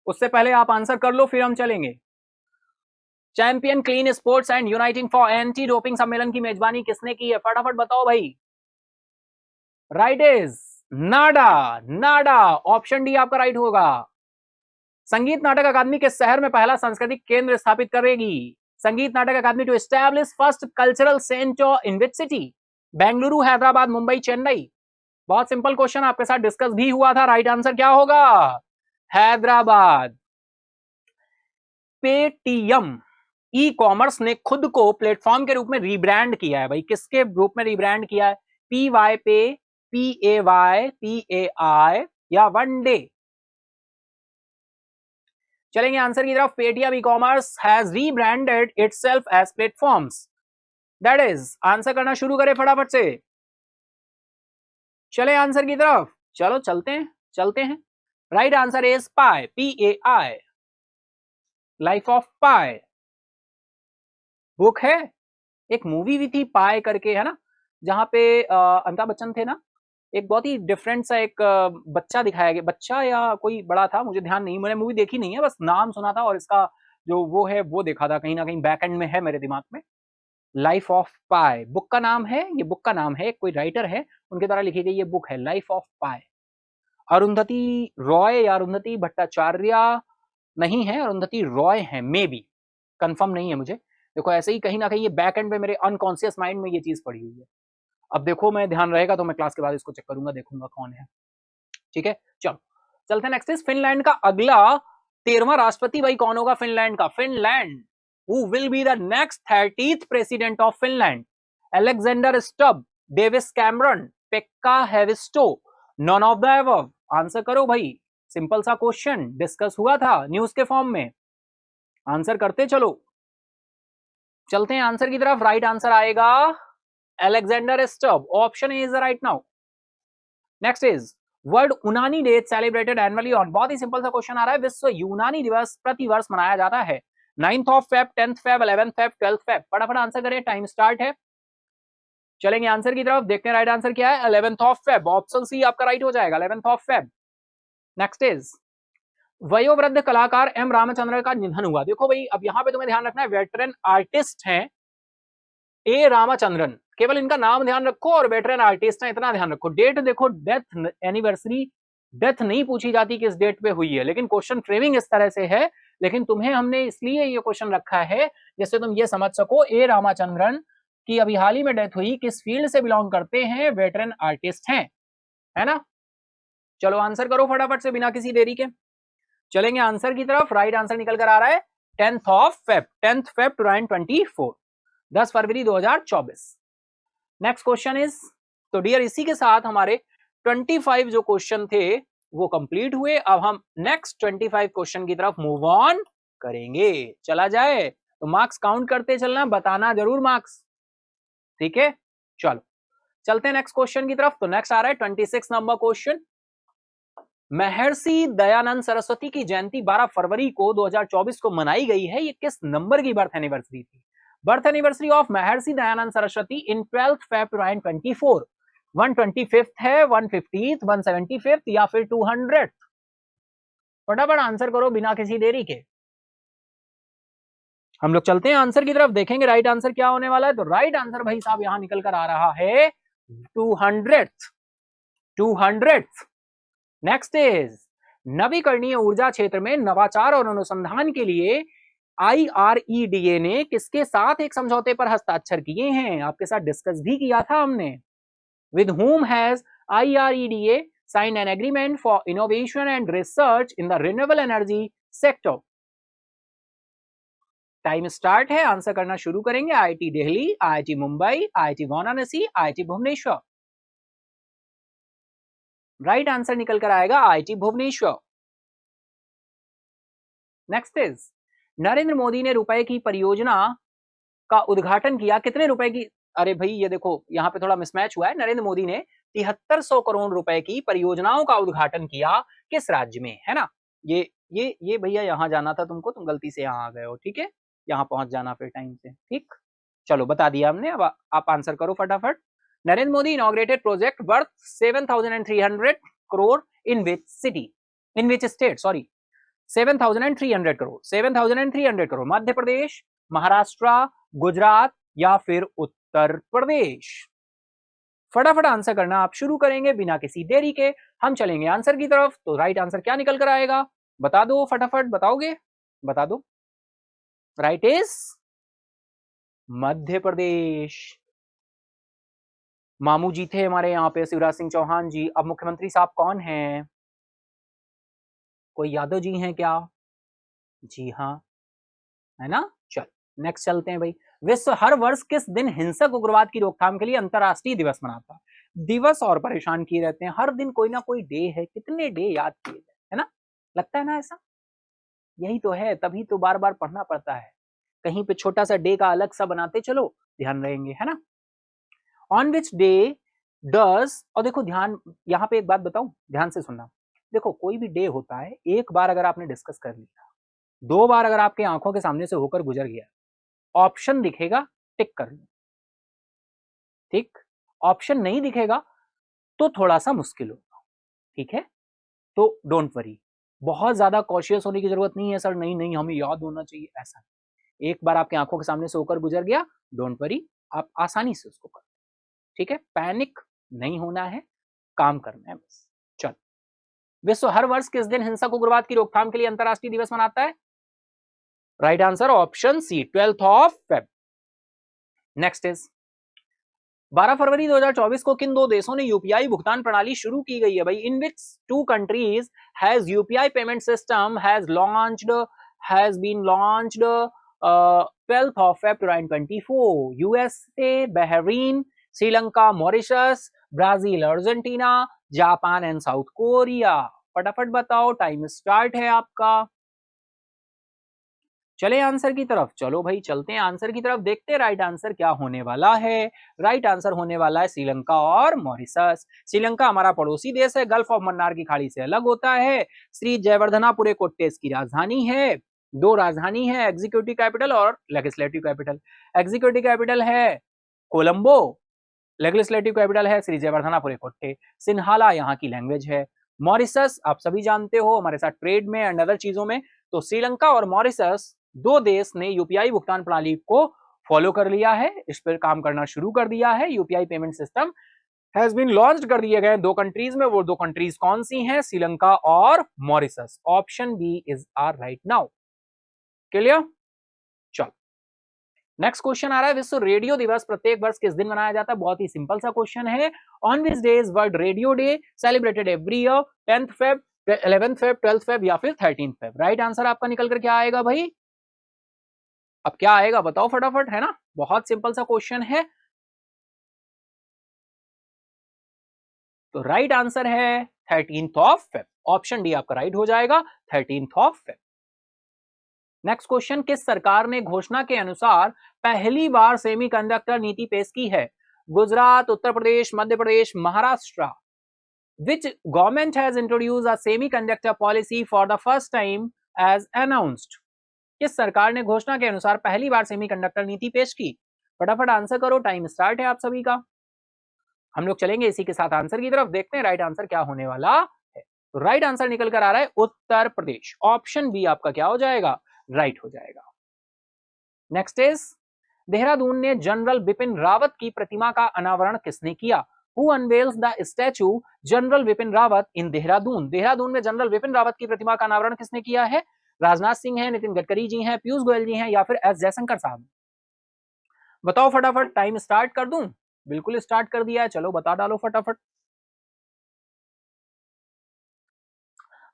उससे पहले आप आंसर कर लो फिर हम चलेंगे। Champion clean sports and uniting for anti doping सम्मेलन की मेजबानी किसने की है? फटाफट बताओ भाई। Right is Nada, Nada, option D आपका राइट होगा। संगीत नाटक अकादमी किस शहर में पहला सांस्कृतिक केंद्र स्थापित करेगी? Sangeet Natak Akademi to establish first cultural centre in which city? Bengaluru, Hyderabad, Mumbai, Chennai. बहुत सिंपल क्वेश्चन आपके साथ डिस्कस भी हुआ था, राइट आंसर क्या होगा? हैदराबाद। पेटीएम ई कॉमर्स ने खुद को प्लेटफॉर्म के रूप में रीब्रांड किया है भाई, किसके रूप में रीब्रांड किया है? P Y pay, P A Y, P A I या वन डे? चलेंगे आंसर की तरफ। Paytm e commerce has rebranded itself as platforms, that is. Answer करना शुरू करें फटाफट से, चले आंसर की तरफ, चलो चलते हैं। Right answer is pi, P A I, life of pi. Book है, एक मूवी भी थी पाई करके, है ना, जहां पे अमिताभ बच्चन थे ना, एक बहुत ही डिफरेंट सा एक बच्चा दिखाया गया, बच्चा या कोई बड़ा था, मुझे ध्यान नहीं, मैंने मूवी देखी नहीं है, बस नाम सुना था और इसका जो वो है वो देखा था, कहीं ना कहीं बैक एंड में है मेरे दिमाग में। लाइफ ऑफ पाई बुक का नाम है, ये बुक का नाम है, कोई राइटर है उनके द्वारा लिखी गई ये बुक है, लाइफ ऑफ पाई। अरुंधति रॉय या अरुंधति भट्टाचार्य नहीं है, अरुंधति रॉय है, मे बी, कंफर्म नहीं है मुझे। देखो ऐसे ही कहीं ना कहीं ये बैक एंड में मेरे अनकॉन्शियस माइंड में ये चीज पड़ी हुई है। अब देखो मैं ध्यान रहेगा तो मैं क्लास के बाद इसको चेक करूंगा, देखूंगा कौन है, ठीक है। चलो चलते हैं नेक्स्ट इज फिनलैंड का अगला 13वां राष्ट्रपति भाई कौन होगा फिनलैंड का? Finland, who will be the next 30th president of Finland? Alexander Stubb, Davis Cameron, Pekka Haavisto, none of the above? Answer करो भाई, सिंपल सा क्वेश्चन डिस्कस हुआ था न्यूज के फॉर्म में, आंसर करते चलो। चलते हैं आंसर की तरफ, राइट आंसर आएगा Alexander Stubb, option A is the right now. Next is world यूनानी डे सेलिब्रेटेड एनुअली ऑन? बहुत ही सिंपल सा क्वेश्चन आ रहा है, विश्व यूनानी दिवस प्रतिवर्ष मनाया जाता है 9th of Feb, 10th Feb, 11th Feb, 12th Feb? फटाफट आंसर करें, टाइम स्टार्ट है। चलेंगे आंसर की तरफ, देखते हैं राइट आंसर क्या है। 11th of Feb, option C आपका राइट हो जाएगा, 11th of Feb। Next is वयोवृद्ध कलाकार एम रामचंद्रन का निधन हुआ। देखो भाई अब यहाँ पे तुम्हें ध्यान रखना है, वेटरन आर्टिस्ट हैं ए रामाचंद्रन, केवल इनका नाम ध्यान रखो और वेटरन आर्टिस्ट हैं, इतना ध्यान रखो। डेट देखो, डेथ एनिवर्सरी, डेथ नहीं पूछी जाती किस डेट पे हुई है, लेकिन क्वेश्चन फ्रेमिंग इस तरह से है, लेकिन तुम्हें हमने इसलिए ये क्वेश्चन रखा है जिससे तुम ये समझ सको ए रामाचंद्रन की अभी हाल ही में डेथ हुई, किस फील्ड से बिलोंग करते हैं, वेटरन आर्टिस्ट हैं, है ना। चलो आंसर करो फटाफट से बिना किसी देरी के, चलेंगे आंसर की तरफ। राइट आंसर निकल कर आ रहा है 10th of Feb, 10th Feb 2024, 10 February 2024। Next question is, तो डियर इसी के साथ हमारे 25 जो क्वेश्चन थे वो कंप्लीट हुए। अब हम नेक्स्ट 25 क्वेश्चन की तरफ मूव ऑन करेंगे, चला जाए तो मार्क्स काउंट करते चलना, बताना जरूर मार्क्स, ठीक है। चलो चलते हैं नेक्स्ट क्वेश्चन की तरफ। तो नेक्स्ट आ रहा है 26 नंबर क्वेश्चन, महर्षि दयानंद सरस्वती की जयंती 12 फरवरी को 2024 को मनाई गई है, ये किस नंबर की बर्थ एनिवर्सरी थी? Birth anniversary of Maharshi Dayanand Saraswati in 12th Feb 2024, 125th है, 150th, 175th या फिर 200th? फटाफट आंसर करो बिना किसी देरी के। हम लोग चलते हैं आंसर की तरफ, देखेंगे राइट आंसर क्या होने वाला है। तो राइट आंसर भाई साहब यहां निकल कर आ रहा है 200th। 200th। नेक्स्ट इज नवीकरणीय ऊर्जा क्षेत्र में नवाचार और अनुसंधान के लिए IREDA ने किसके साथ एक समझौते पर हस्ताक्षर किए हैं? आपके साथ डिस्कस भी किया था हमने। With whom has IREDA signed an agreement for innovation and research in the renewable energy sector? Time start है, आंसर करना शुरू करेंगे। IIT Delhi, IIT Mumbai, IIT Varanasi, IIT Bhubaneswar. Right answer निकल कर आएगा IIT Bhubaneswar. Next is Narendra Modi ने रुपए की परियोजना का उद्घाटन किया, कितने रुपए की? अरे भाई ये देखो यहाँ पे थोड़ा मिसमैच हुआ है। नरेंद्र मोदी ने 7300 करोड़ रुपए की परियोजनाओं का उद्घाटन किया किस राज्य में, है ना? ये भैया यहाँ जाना था तुमको, तुम गलती से यहाँ आ गए हो, ठीक है? यहाँ पहुंच जाना फिर टाइम से, ठीक? चलो बता दिया हमने, अब आप आंसर करो फटाफट। Narendra Modi inaugurated project worth 7300 crore in which city, in which state, sorry 7300 crore, 7300 crore Madhya Pradesh, Maharashtra, Gujarat या फिर उत्तर प्रदेश? फटाफट आंसर करना आप शुरू करेंगे बिना किसी देरी के। हम चलेंगे आंसर की तरफ। तो राइट आंसर क्या निकल कर आएगा, बता दो फटाफट, बताओगे? बता दो। Right is Madhya Pradesh. मामू जी थे हमारे यहाँ पे शिवराज सिंह चौहान जी, अब मुख्यमंत्री साहब कौन हैं? कोई यादव जी हैं क्या? जी हाँ, है ना? चल नेक्स्ट चलते हैं भाई। विश्व हर वर्ष किस दिन हिंसक उग्रवाद की रोकथाम के लिए अंतरराष्ट्रीय दिवस मनाता है? दिवस और परेशान किए रहते हैं, हर दिन कोई ना कोई डे है, कितने डे याद किए जाए, है ना? लगता है ना ऐसा? यही तो है, तभी तो बार बार पढ़ना पड़ता है। कहीं पे छोटा सा डे का अलग सा बनाते चलो, ध्यान रहेंगे, है ना? ऑन विच डे डस, और देखो ध्यान, यहाँ पे एक बात बताऊं, ध्यान से सुनना। देखो कोई भी डे होता है, एक बार अगर आपने डिस्कस कर लिया, दो बार अगर आपके आंखों के सामने से होकर गुजर गया, ऑप्शन दिखेगा टिक कर लो, ठीक? ऑप्शन नहीं दिखेगा तो थोड़ा सा मुश्किल होगा, ठीक है? तो डोंट वरी, बहुत ज्यादा कॉशियस होने की जरूरत नहीं है सर, नहीं नहीं हमें याद होना चाहिए, ऐसा। एक बार आपकी आंखों के सामने से होकर गुजर गया, डोंट वरी, आप आसानी से उसको कर, ठीक है? पैनिक नहीं होना है, काम करना है बस। चल, विश्व हर वर्ष किस दिन हिंसक उग्रवाद की रोकथाम के लिए अंतरराष्ट्रीय दिवस मनाता है? Right answer option C, 12th of Feb. Next is 12 फरवरी 2024 को किन दो देशों ने यूपीआई भुगतान प्रणाली शुरू की गई है भाई? In which two countries has UPI payment system has been launched 12th of February 2024? USA, Bahrain, Sri Lanka, Mauritius, Brazil, Argentina, Japan and South Korea? फटाफट बताओ, टाइम स्टार्ट है आपका। चले आंसर की तरफ, चलो भाई चलते हैं आंसर की तरफ, देखते हैं राइट आंसर क्या होने वाला है। राइट आंसर होने वाला है श्रीलंका और मॉरिशस। श्रीलंका हमारा पड़ोसी देश है, गल्फ ऑफ मन्नार की खाड़ी से अलग होता है। श्री जयवर्धनापुरे कोट्टेस की राजधानी है। दो राजधानी है, एग्जीक्यूटिव कैपिटल और लेजिस्लेटिव कैपिटल। एग्जीक्यूटिव कैपिटल है कोलंबो, लेजिस्लेटिव कैपिटल है श्री जयवर्धनापुरे कोट्टे। सिन्हाला यहाँ की लैंग्वेज है। मॉरिशस आप सभी जानते हो हमारे साथ ट्रेड में एंड अदर चीजों में। तो श्रीलंका और मॉरिशस दो देश ने यूपीआई भुगतान प्रणाली को फॉलो कर लिया है, इस पर काम करना शुरू कर दिया है। UPI payment system has been launched कर दिए गए दो कंट्रीज में। वो दो कंट्रीज कौन सी हैं? श्रीलंका और Mauritius. Option B is are right now. Clear? चलो नेक्स्ट क्वेश्चन आ रहा है, विश्व रेडियो दिवस प्रत्येक वर्ष किस दिन मनाया जाता है? बहुत ही सिंपल सा क्वेश्चन है। On which day is world radio day celebrated every year? 10th Feb, 11th Feb, 12th Feb या फिर 13th फेब? राइट आंसर आपका निकल कर क्या आएगा भाई? अब क्या आएगा बताओ फटाफट, है ना? बहुत सिंपल सा क्वेश्चन है। तो राइट आंसर है 13th of Feb. Option D आपका राइट हो जाएगा, 13th of Feb. Next question, किस सरकार ने घोषणा के अनुसार पहली बार सेमीकंडक्टर नीति पेश की है? गुजरात, उत्तर प्रदेश, मध्य Pradesh, Maharashtra? Which government has introduced a semiconductor policy for the first time as announced? किस सरकार ने घोषणा के अनुसार पहली बार सेमीकंडक्टर नीति पेश की? फटाफट आंसर करो, टाइम स्टार्ट है आप सभी का। हम लोग चलेंगे इसी के साथ आंसर की तरफ, देखते हैं राइट आंसर क्या होने वाला है। तो राइट आंसर निकल कर आ रहा है उत्तर प्रदेश, ऑप्शन बी आपका क्या हो जाएगा, राइट हो जाएगा। नेक्स्ट इज, देहरादून ने जनरल बिपिन रावत की प्रतिमा का अनावरण किसने किया? Who unveils the statue general Bipin Rawat in Dehradun? Dehradun में जनरल बिपिन रावत की प्रतिमा का अनावरण किसने किया है? राजनाथ सिंह है, नितिन गडकरी जी हैं, पीयूष गोयल जी हैं, या फिर एस जयशंकर साहब? बताओ फटाफट, टाइम स्टार्ट कर दूं? बिल्कुल स्टार्ट कर दिया है, चलो बता डालो फटाफट।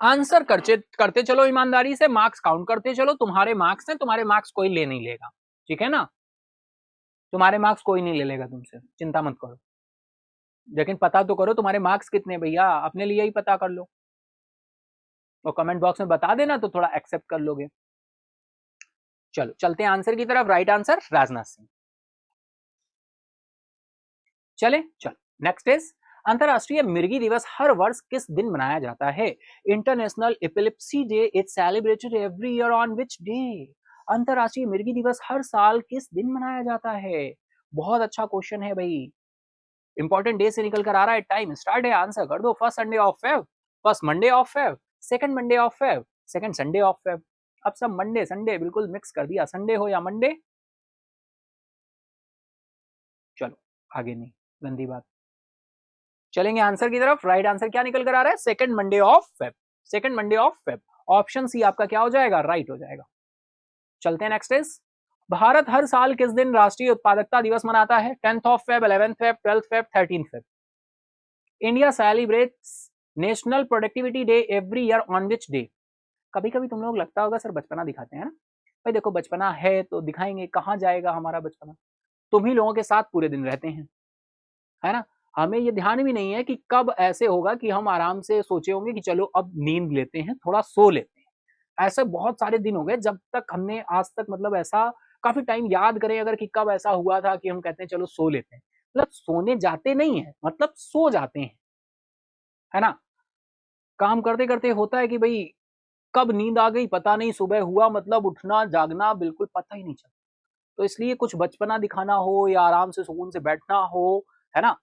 आंसर करते चलो ईमानदारी से, मार्क्स काउंट करते चलो, तुम्हारे मार्क्स हैं, तुम्हारे मार्क्स कोई ले नहीं लेगा, ठीक है ना? तुम्हारे मार्क्स कोई नहीं ले लेगा तुमसे, चिंता मत करो। लेकिन पता तो करो तुम्हारे मार्क्स कितने भैया, अपने लिए ही पता कर लो और कमेंट बॉक्स में बता देना तो थोड़ा एक्सेप्ट कर लोगे। चलो चलते हैं आंसर की तरफ, राइट आंसर राजनाथ सिंह। चले चलो नेक्स्ट इज, अंतरराष्ट्रीय मिर्गी दिवस हर वर्ष किस दिन मनाया जाता है? International epilepsy day is celebrated every year on which day? अंतरराष्ट्रीय मिर्गी दिवस हर साल किस दिन मनाया जाता है? बहुत अच्छा क्वेश्चन है भाई, इंपॉर्टेंट डे से निकल कर आ रहा है, टाइम स्टार्ट है, आंसर कर दो। First Sunday of Feb, first Monday of Feb, second Monday of Feb, second Sunday of Feb. अब सब मंडे संडे बिल्कुल मिक्स कर दिया, संडे हो या मंडे। चलो आगे नहीं, गंदी बात। चलेंगे आंसर की तरफ, राइट आंसर क्या निकल कर आ रहा है? Second Monday of Feb, second Monday of Feb. Option C आपका क्या हो जाएगा, राइट हो जाएगा। चलते हैं नेक्स्ट इज, भारत हर साल किस दिन राष्ट्रीय उत्पादकता दिवस मनाता है? 10th of Feb, 11th Feb, 12th Feb, 13th Feb? India celebrates national productivity day every year on which day? कभी कभी तुम लोग लगता होगा सर बचपना दिखाते हैं ना, भाई देखो बचपना है तो दिखाएंगे, कहाँ जाएगा हमारा बचपना, तुम ही लोगों के साथ पूरे दिन रहते हैं, है ना? हमें ये ध्यान भी नहीं है कि कब ऐसे होगा कि हम आराम से सोचे होंगे कि चलो अब नींद लेते हैं, थोड़ा सो लेते हैं। ऐसे बहुत सारे दिन हो गए जब तक हमने आज तक मतलब ऐसा काफी टाइम याद करें अगर कि कब ऐसा हुआ था कि हम कहते हैं चलो सो लेते हैं, मतलब सोने जाते नहीं है, मतलब सो जाते हैं, है ना? काम करते करते होता है कि भाई कब नींद आ गई पता नहीं, सुबह हुआ मतलब उठना जागना बिल्कुल पता ही नहीं चलता। तो इसलिए कुछ बचपना दिखाना हो या आराम से सुकून से बैठना हो, है ना,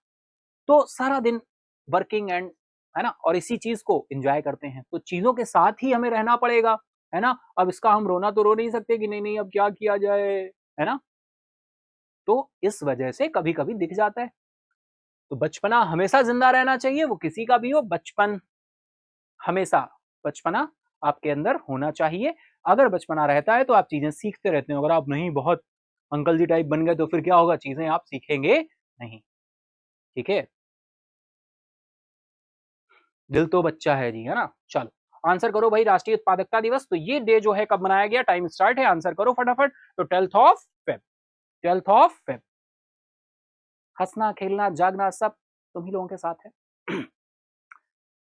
तो सारा दिन वर्किंग एंड, है ना, और इसी चीज को एंजॉय करते हैं, तो चीजों के साथ ही हमें रहना पड़ेगा, है ना? अब इसका हम रोना तो रो नहीं सकते कि नहीं नहीं अब क्या किया जाए, है ना? तो इस वजह से कभी कभी दिख जाता है। तो बचपना हमेशा जिंदा रहना चाहिए, वो किसी का भी हो, बचपन हमेशा, बचपना आपके अंदर होना चाहिए। अगर बचपना रहता है तो आप चीजें सीखते रहते हो, अगर आप नहीं बहुत अंकल जी टाइप बन गए तो फिर क्या होगा, चीजें आप सीखेंगे नहीं, ठीक है? दिल तो बच्चा है जी, है ना? चलो आंसर करो भाई, राष्ट्रीय उत्पादकता दिवस तो ये डे जो है कब मनाया गया, टाइम स्टार्ट है, आंसर करो फटाफट। तो 12th of Feb, 12th of Feb. हंसना खेलना जागना सब तुम ही लोगों के साथ है,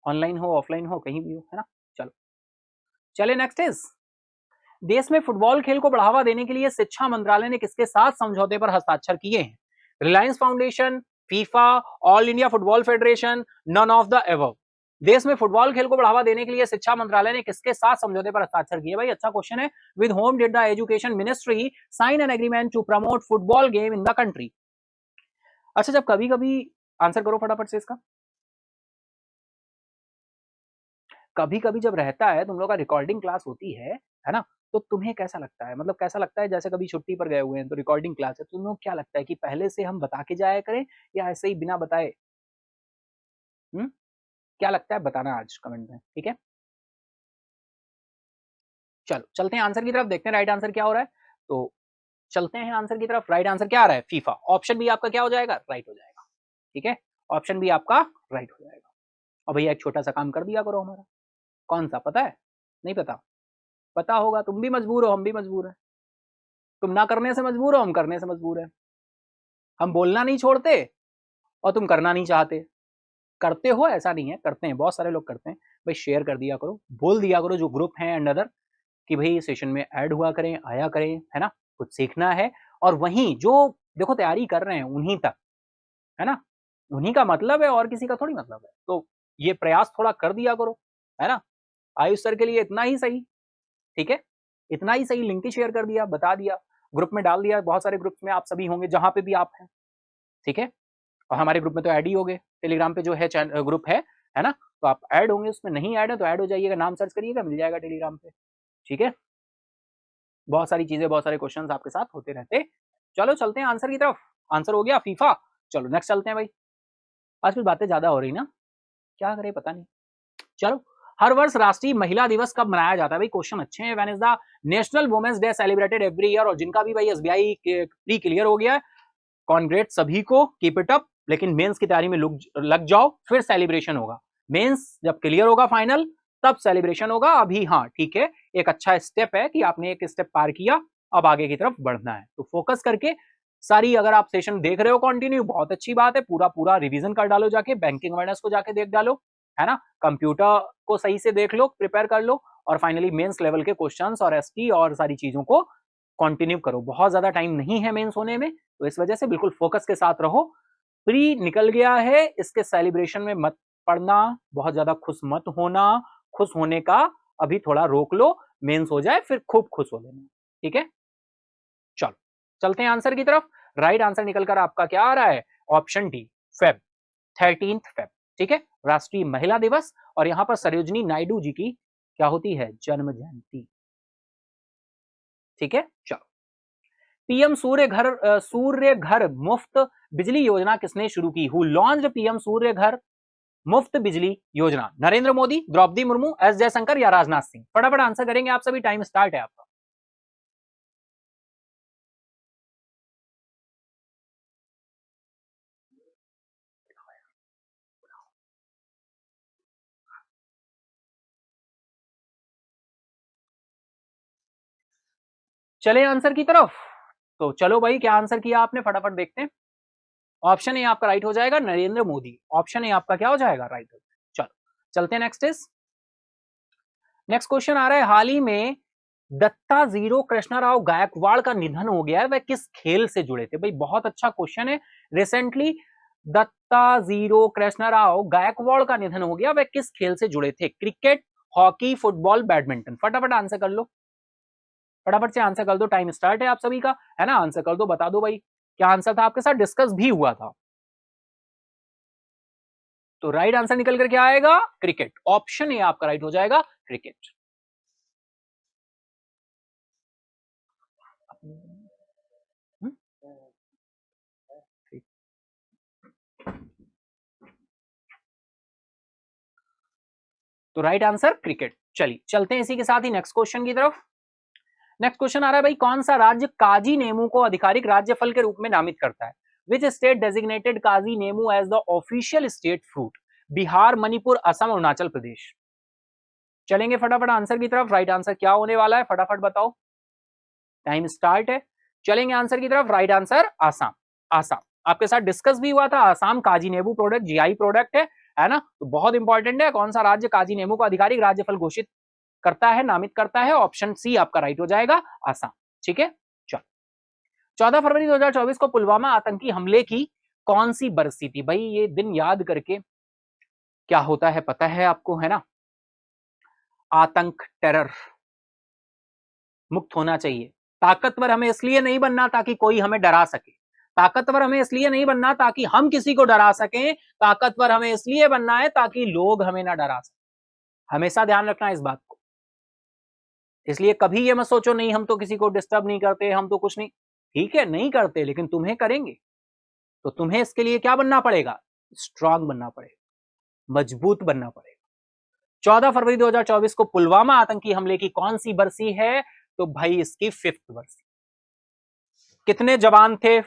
ऑनलाइन हो ऑफलाइन हो कहीं भी हो, है ना? चलो चले नेक्स्ट इज, देश में फुटबॉल खेल को बढ़ावा देने के लिए शिक्षा मंत्रालय ने किसके साथ समझौते पर हस्ताक्षर किए हैं? Reliance Foundation, FIFA, All India Football Federation, none of the above? देश में फुटबॉल खेल को बढ़ावा देने के लिए शिक्षा मंत्रालय ने किसके साथ समझौते पर हस्ताक्षर किए? भाई अच्छा क्वेश्चन है। With whom did the education ministry sign an agreement to promote football game in the country? अच्छा, जब कभी कभी, आंसर करो फटाफट से इसका, कभी कभी जब रहता है तुम लोग का रिकॉर्डिंग क्लास होती है ना, तो तुम्हें कैसा लगता है, मतलब कैसा लगता है, जैसे कभी छुट्टी पर गए हुए हैं तो रिकॉर्डिंग क्लास है, तो तुम लोग क्या लगता है कि पहले से हम बता के जाया करें या ऐसे ही बिना बताए? हम्म, क्या लगता है बताना आज कमेंट में, ठीक है? चलो चलते हैं आंसर की तरफ, देखते हैं राइट आंसर क्या हो रहा है। तो चलते हैं आंसर की तरफ, राइट आंसर क्या आ रहा है, फीफा। ऑप्शन बी आपका क्या हो जाएगा, राइट हो जाएगा, ठीक है? ऑप्शन बी आपका राइट हो जाएगा। और भैया एक छोटा सा काम कर दिया करो हमारा, कौन सा पता है? नहीं पता? पता होगा, तुम भी मजबूर हो हम भी मजबूर है, तुम ना करने से मजबूर हो हम करने से मजबूर है, हम बोलना नहीं छोड़ते और तुम करना नहीं चाहते। करते हो ऐसा नहीं है, करते हैं, बहुत सारे लोग करते हैं। भाई शेयर कर दिया करो, बोल दिया करो जो ग्रुप है एंड अदर, कि भाई सेशन में ऐड हुआ करें, आया करें, है ना? कुछ सीखना है। और वहीं जो देखो तैयारी कर रहे हैं उन्हीं तक, है ना, उन्हीं का मतलब है और किसी का थोड़ी मतलब है। तो ये प्रयास थोड़ा कर दिया करो, है ना? आयुष सर के लिए इतना ही सही, ठीक है? इतना ही सही, लिंक ही शेयर कर दिया, बता दिया, ग्रुप में डाल दिया, बहुत सारे ग्रुप्स में आप सभी होंगे जहां पे भी आप हैं, ठीक है? और हमारे ग्रुप में तो ऐड ही हो गए, टेलीग्राम पे जो है ग्रुप है ना, तो आप ऐड होंगे उसमें, नहीं ऐड है तो ऐड हो जाइएगा, नाम सर्च करिएगा मिल जाएगा टेलीग्राम पे, ठीक है। बहुत सारी चीजें, बहुत सारे क्वेश्चंस आपके साथ होते रहते। चलो चलते हैं आंसर की तरफ। आंसर हो गया फीफा। चलो नेक्स्ट चलते हैं भाई, आज कुछ बातें ज्यादा हो रही ना, क्या करें पता नहीं। चलो, हर वर्ष राष्ट्रीय महिला दिवस कब मनाया जाता है भाई? क्वेश्चन अच्छे हैं। When is the national women's day celebrated every year? और जिनका भी भाई एसबीआई प्री क्लियर हो गया है, कॉन्ग्रेट सभी को, कीप इट अप। लेकिन मेंस की तैयारी में लग जाओ, फिर सेलिब्रेशन होगा। मेंस जब क्लियर होगा फाइनल, तब सेलिब्रेशन होगा। अभी हाँ ठीक है, एक अच्छा स्टेप है कि आपने एक स्टेप पार किया, अब आगे की तरफ बढ़ना है। तो फोकस करके सारी, अगर आप सेशन देख रहे हो कंटिन्यू, बहुत अच्छी बात है, पूरा पूरा रिवीजन कर डालो जाके, बैंकिंग अवेयरनेस को जाके देख डालो, है ना, कंप्यूटर को सही से देख लो, प्रिपेयर कर लो, और फाइनली मेंस लेवल के क्वेश्चंस और एसटी और सारी चीजों को कंटिन्यू करो। बहुत ज्यादा टाइम नहीं है मेंस होने में, तो इस वजह से बिल्कुल फोकस के साथ रहो। प्री निकल गया है, इसके सेलिब्रेशन में मत पड़ना, बहुत ज्यादा खुश मत होना, खुश होने का अभी थोड़ा रोक लो, मेंस हो जाए फिर खूब खुश हो लेना, ठीक है। चलो चलते हैं आंसर की तरफ। राइट आंसर निकलकर आपका क्या आ रहा है? ऑप्शन डी, फेब, 13 फेब, ठीक है, राष्ट्रीय महिला दिवस। और यहां पर सरोजिनी नायडू जी की क्या होती है? जन्म जयंती, ठीक है। चलो, पीएम सूर्य घर मुफ्त बिजली योजना किसने शुरू की? हु लॉन्च्ड पीएम सूर्य घर मुफ्त बिजली योजना? नरेंद्र मोदी, द्रौपदी मुर्मू, एस जयशंकर या राजनाथ सिंह? फटाफट आंसर करेंगे आप सभी, टाइम स्टार्ट है आपका। चले आंसर की तरफ। तो चलो भाई, क्या आंसर किया आपने, फटाफट देखते हैं। ऑप्शन ए आपका राइट हो जाएगा, नरेंद्र मोदी। ऑप्शन ए आपका क्या हो जाएगा? राइट। चलो चलते हैं नेक्स्ट क्वेश्चन आ रहा है, हाल ही में दत्ता जीरो कृष्णराव गायकवाड़ का निधन हो गया है, वह किस खेल से जुड़े थे? भाई बहुत अच्छा क्वेश्चन है। रिसेंटली दत्ता जीरो कृष्णराव गायकवाड़ का निधन हो गया, वह किस खेल से जुड़े थे? Cricket, hockey, football, badminton? फटाफट आंसर कर लो, फटाफट से आंसर कर दो, टाइम स्टार्ट है आप सभी का, है ना। आंसर कर दो, बता दो भाई क्या आंसर था, आपके साथ डिस्कस भी हुआ था। तो राइट आंसर निकल कर क्या आएगा? क्रिकेट। ऑप्शन ए आपका राइट हो जाएगा, क्रिकेट। तो राइट आंसर क्रिकेट। चलिए चलते हैं इसी के साथ ही नेक्स्ट क्वेश्चन की तरफ। नेक्स्ट क्वेश्चन आ रहा है भाई, कौन सा राज्य काजी नेमू को आधिकारिक राज्य फल के रूप में नामित करता है? Which state designated Kaji Nemu as the official state fruit? Bihar, Manipur, Assam, Arunachal Pradesh? चलेंगे फटाफट आंसर की तरफ। राइट आंसर क्या होने वाला है, फटाफट बताओ, टाइम स्टार्ट है। चलेंगे आंसर की तरफ। Right answer Assam. आसाम आपके साथ डिस्कस भी हुआ था, आसाम काजी नेबू प्रोडक्ट जीआई प्रोडक्ट है ना, तो बहुत इंपॉर्टेंट है। कौन सा राज्य काजी नेबू को आधिकारिक राज्य फल घोषित करता है, नामित करता है? ऑप्शन सी आपका राइट हो जाएगा, आसाम, ठीक है। चलो, 14 फरवरी 2024 को पुलवामा आतंकी हमले की कौन सी बरसी थी? भाई ये दिन याद करके क्या होता है पता है आपको, है ना। आतंक, टेरर मुक्त होना चाहिए। ताकतवर हमें इसलिए नहीं बनना ताकि कोई हमें डरा सके, ताकतवर हमें इसलिए नहीं बनना ताकि हम किसी को डरा सकें, ताकतवर हमें इसलिए बनना है ताकि लोग हमें ना डरा सकें। हमेशा ध्यान रखना इस बात को। इसलिए कभी ये मत सोचो नहीं हम तो किसी को डिस्टर्ब नहीं करते, हम तो कुछ नहीं, ठीक है नहीं करते, लेकिन तुम्हें करेंगे, तो तुम्हें इसके लिए क्या बनना पड़ेगा? स्ट्रांग बनना पड़ेगा, मजबूत बनना पड़ेगा। 14 फरवरी 2024 को पुलवामा आतंकी हमले की कौन सी बरसी है? तो भाई इसकी 5th बरसी। कितने जवान थे?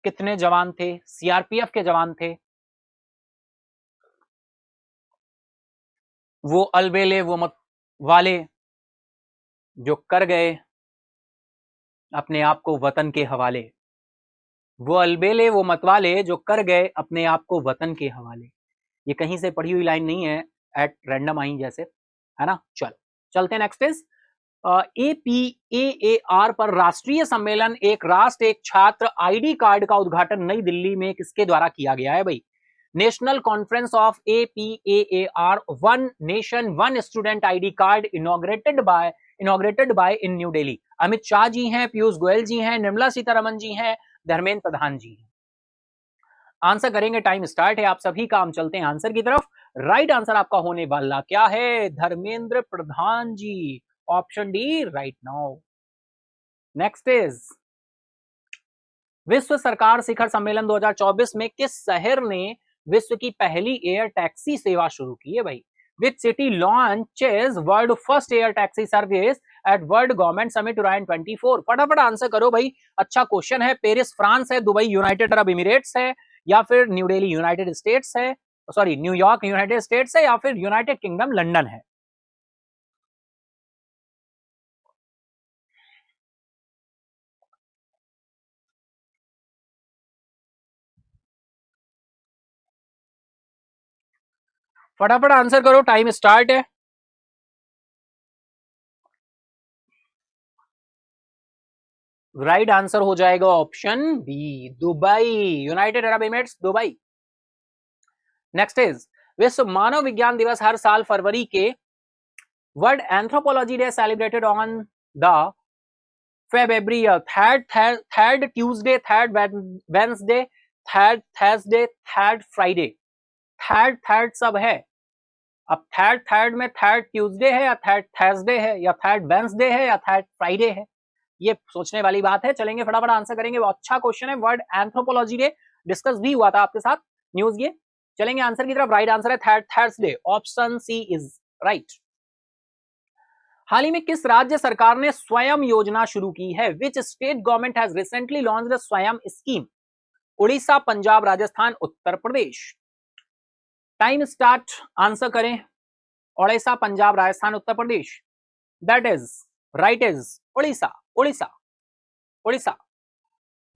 कितने जवान थे? सीआरपीएफ के जवान थे, वो अलबेले वो मत वाले जो कर गए अपने आप को वतन के हवाले, वो अलबेले वो मतवाले जो कर गए अपने आप को वतन के हवाले। ये कहीं से पढ़ी हुई लाइन नहीं है, एट रैंडम आई जैसे, है ना। चलो चलते हैं नेक्स्ट इज APAAR पर राष्ट्रीय सम्मेलन एक राष्ट्र एक छात्र आईडी कार्ड का उद्घाटन नई दिल्ली में किसके द्वारा किया गया है भाई? National conference of APAAR one nation one student ID card inaugurated by inaugurated by in new Delhi? Amit Shah ji हैं, पीयूष गोयल जी हैं, निर्मला सीतारमन जी हैं, धर्मेंद्र प्रधान जी हैं। आंसर करेंगे, टाइम स्टार्ट है आप सभी का। हम चलते हैं आंसर की तरफ। राइट आंसर आपका होने वाला क्या है? Dharmendra Pradhan ji, option D right now. Next is, विश्व सरकार शिखर सम्मेलन 2024 में किस शहर ने विश्व की पहली एयर टैक्सी सेवा शुरू की है भाई? Which city launches world first air taxi service eight world government summit 2024? फटाफट आंसर करो भाई, अच्छा क्वेश्चन है। पेरिस फ्रांस है, दुबई यूनाइटेड अरब इमिरेट्स है, या फिर न्यू दिल्ली यूनाइटेड स्टेट्स है, सॉरी न्यूयॉर्क यूनाइटेड स्टेट्स है, या फिर यूनाइटेड किंगडम लंदन है? फटाफट आंसर करो, टाइम स्टार्ट है। राइट आंसर हो जाएगा option B, Dubai, United Arab Emirates, Dubai. Next is, विश्व मानव विज्ञान दिवस हर साल फरवरी के world anthropology day celebrated on the Feb every year? Third Tuesday, third Wednesday, third Thursday, third Friday? Third सब है। अब थर्ड में थर्ड ट्यूसडे है, या थर्ड थर्सडे है, या थर्ड वेंसडे है, या थर्ड फ्राइडे है? ये सोचने वाली बात है। चलेंगे फटाफट आंसर करेंगे, वो अच्छा क्वेश्चन है। वर्ल्ड एंथ्रोपोलॉजी डे डिस्कस भी हुआ था आपके साथ न्यूज ये। चलेंगे आंसर की तरफ। राइट आंसर है third Thursday, option C is right. हाल ही में किस राज्य सरकार ने स्वयं योजना शुरू की है? Which state government has recently launched Swayam scheme? Orissa, Punjab, Rajasthan, Uttar Pradesh? Time start, answer करें। Orissa, Punjab, Rajasthan, Uttar Pradesh? That is right is Orissa, Orissa, Orissa.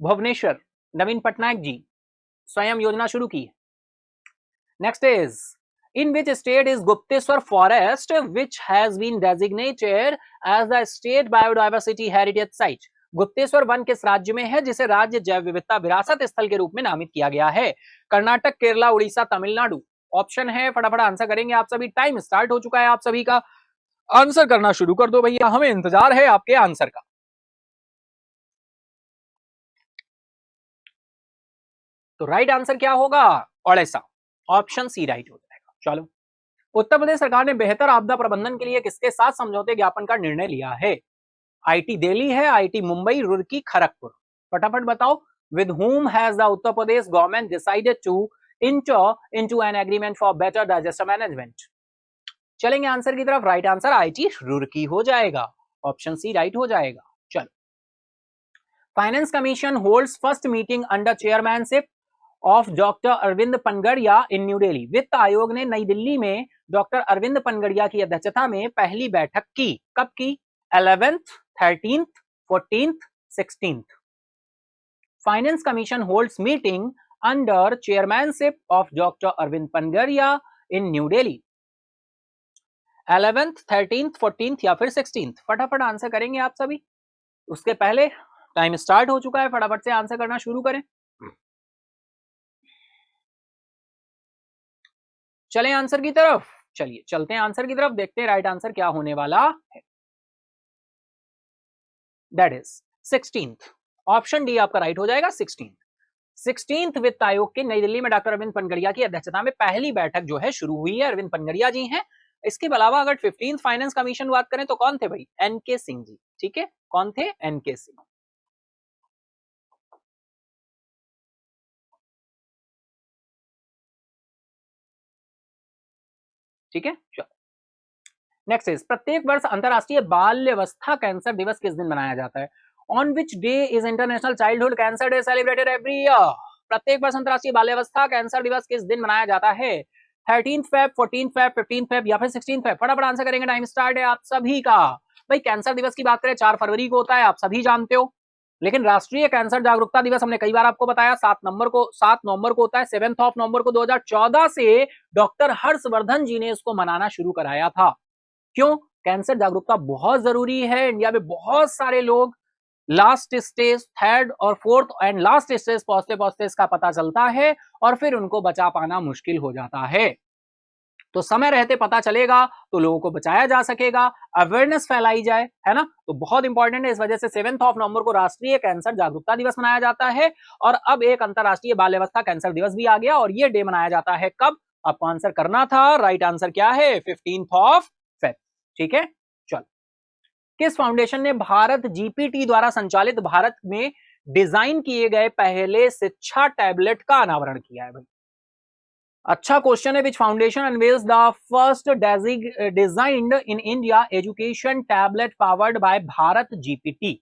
Bhubaneswar, Naveen Patnaik ji Swayam योजना शुरू की। Next is, in which state is Gupteswar forest which has been designated as the state biodiversity heritage site? Gupteshwar one किस राज्य में है जिसे राज्य जैव विविधता विरासत स्थल के रूप में नामित किया गया है? कर्नाटक, केरला, उड़ीसा, तमिलनाडु? ऑप्शन है, फटाफट आंसर करेंगे आप सभी। टाइम स्टार्ट हो चुका है आप सभी का, आंसर करना शुरू कर दो भैया, हमें इंतजार है आपके आंसर का। तो राइट आंसर क्या होगा? ओडिशा, ऑप्शन सी राइट हो जाएगा। चलो, उत्तर प्रदेश सरकार ने बेहतर आपदा प्रबंधन के लिए किसके साथ समझौते ज्ञापन का निर्णय लिया है? आईटी दिल्ली है, आईटी मुंबई, रुड़की, खड़गपुर? फटाफट बताओ, with whom has the Uttar Pradesh government decided to enter into an agreement for better disaster management? चलेंगे आंसर की तरफ। राइट आंसर आईटी रुड़की हो जाएगा, ऑप्शन सी राइट हो जाएगा। चलो, finance commission holds first meeting under chairmanship of doctor Arvind Panagariya in new Delhi? वित्त आयोग ने नई दिल्ली में डॉक्टर अरविंद पनगड़िया की अध्यक्षता में पहली बैठक की। कब की? 11th, 13th, 14th, 16th? Finance commission holds meeting under chairmanship of doctor Arvind Panagariya in new Delhi? 11th, 13th, 14th या फिर 16th? फटाफट आंसर करेंगे आप सभी। उसके पहले टाइम स्टार्ट हो चुका है, फटाफट से आंसर करना शुरू करें। चलें आंसर की तरफ। चलिए चलते हैं आंसर की तरफ, देखते हैं राइट आंसर क्या होने वाला है। That is 16th, option D आपका राइट हो जाएगा। 16th वित्त आयोग के नई दिल्ली में डॉक्टर अरविंद पनगड़िया की अध्यक्षता में पहली बैठक जो है शुरू हुई है। अरविंद पनगड़िया जी हैं। इसके अलावा अगर 15th फाइनेंस कमीशन बात करें तो कौन थे भाई? एनके सिंह जी। ठीक है, कौन थे? एनके सिंह। ठीक है, चलो नेक्स्ट इज, प्रत्येक वर्ष अंतरराष्ट्रीय बाल्यावस्था कैंसर दिवस किस दिन मनाया जाता है? On which day is international childhood cancer day celebrated every year? प्रत्येक वर्ष अंतरराष्ट्रीय बाल्यावस्था कैंसर दिवस किस दिन मनाया जाता है? 13 फेब, 14 फेब, 15 फेब या फिर 16 फेब? फटाफट आंसर करेंगे, टाइम स्टार्ट है आप सभी का। भाई कैंसर दिवस की बात करें 4 फरवरी को होता है, आप सभी जानते हो। लेकिन राष्ट्रीय कैंसर जागरूकता दिवस हमने कई बार आपको बताया 7 नवंबर को होता है। 7 नवंबर को 2014 से डॉक्टर हर्षवर्धन जी ने इसको मनाना शुरू कराया था। क्यों? कैंसर जागरूकता बहुत जरूरी है। इंडिया में बहुत सारे लोग लास्ट स्टेज, थर्ड और फोर्थ एंड लास्ट स्टेज पहुंचते पहुंचते इसका पता चलता है और फिर उनको बचा पाना मुश्किल हो जाता है। तो समय रहते पता चलेगा तो लोगों को बचाया जा सकेगा, अवेयरनेस फैलाई जाए, है ना। तो बहुत इंपॉर्टेंट है। इस वजह से 7 नवंबर को राष्ट्रीय कैंसर जागरूकता दिवस मनाया जाता है और अब एक अंतरराष्ट्रीय बाल अवस्था कैंसर दिवस भी आ गया और ये डे मनाया जाता है कब? आपको आंसर करना था। राइट आंसर क्या है? 15 फेब। ठीक है, चलो। किस फाउंडेशन ने भारत जीपीटी द्वारा संचालित भारत में डिजाइन किए गए पहले शिक्षा टैबलेट का अनावरण किया है भाई? अच्छा क्वेश्चन है। Which foundation unveils the first designed in India education tablet powered by Bharat GPT?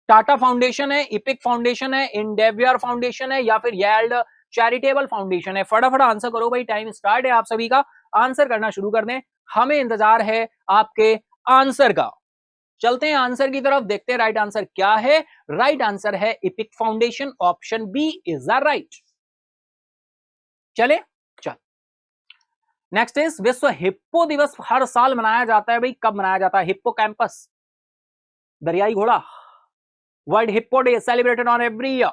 Tata foundation है, इपिक फाउंडेशन है, इंडेवियर फाउंडेशन है या फिर येल्ड चैरिटेबल फाउंडेशन है? फटाफट आंसर करो भाई, टाइम स्टार्ट है आप सभी का। आंसर करना शुरू कर दें, हमें इंतजार है आपके आंसर का। चलते हैं आंसर की तरफ, देखते हैं राइट आंसर क्या है। राइट आंसर है Epic Foundation, option B is the right. चले, चल। नेक्स्ट इज विश्व हिप्पो दिवस हर साल मनाया जाता है भाई, कब मनाया जाता है? हिप्पो कैंपस, दरियाई घोड़ा। World hippo day celebrated on every year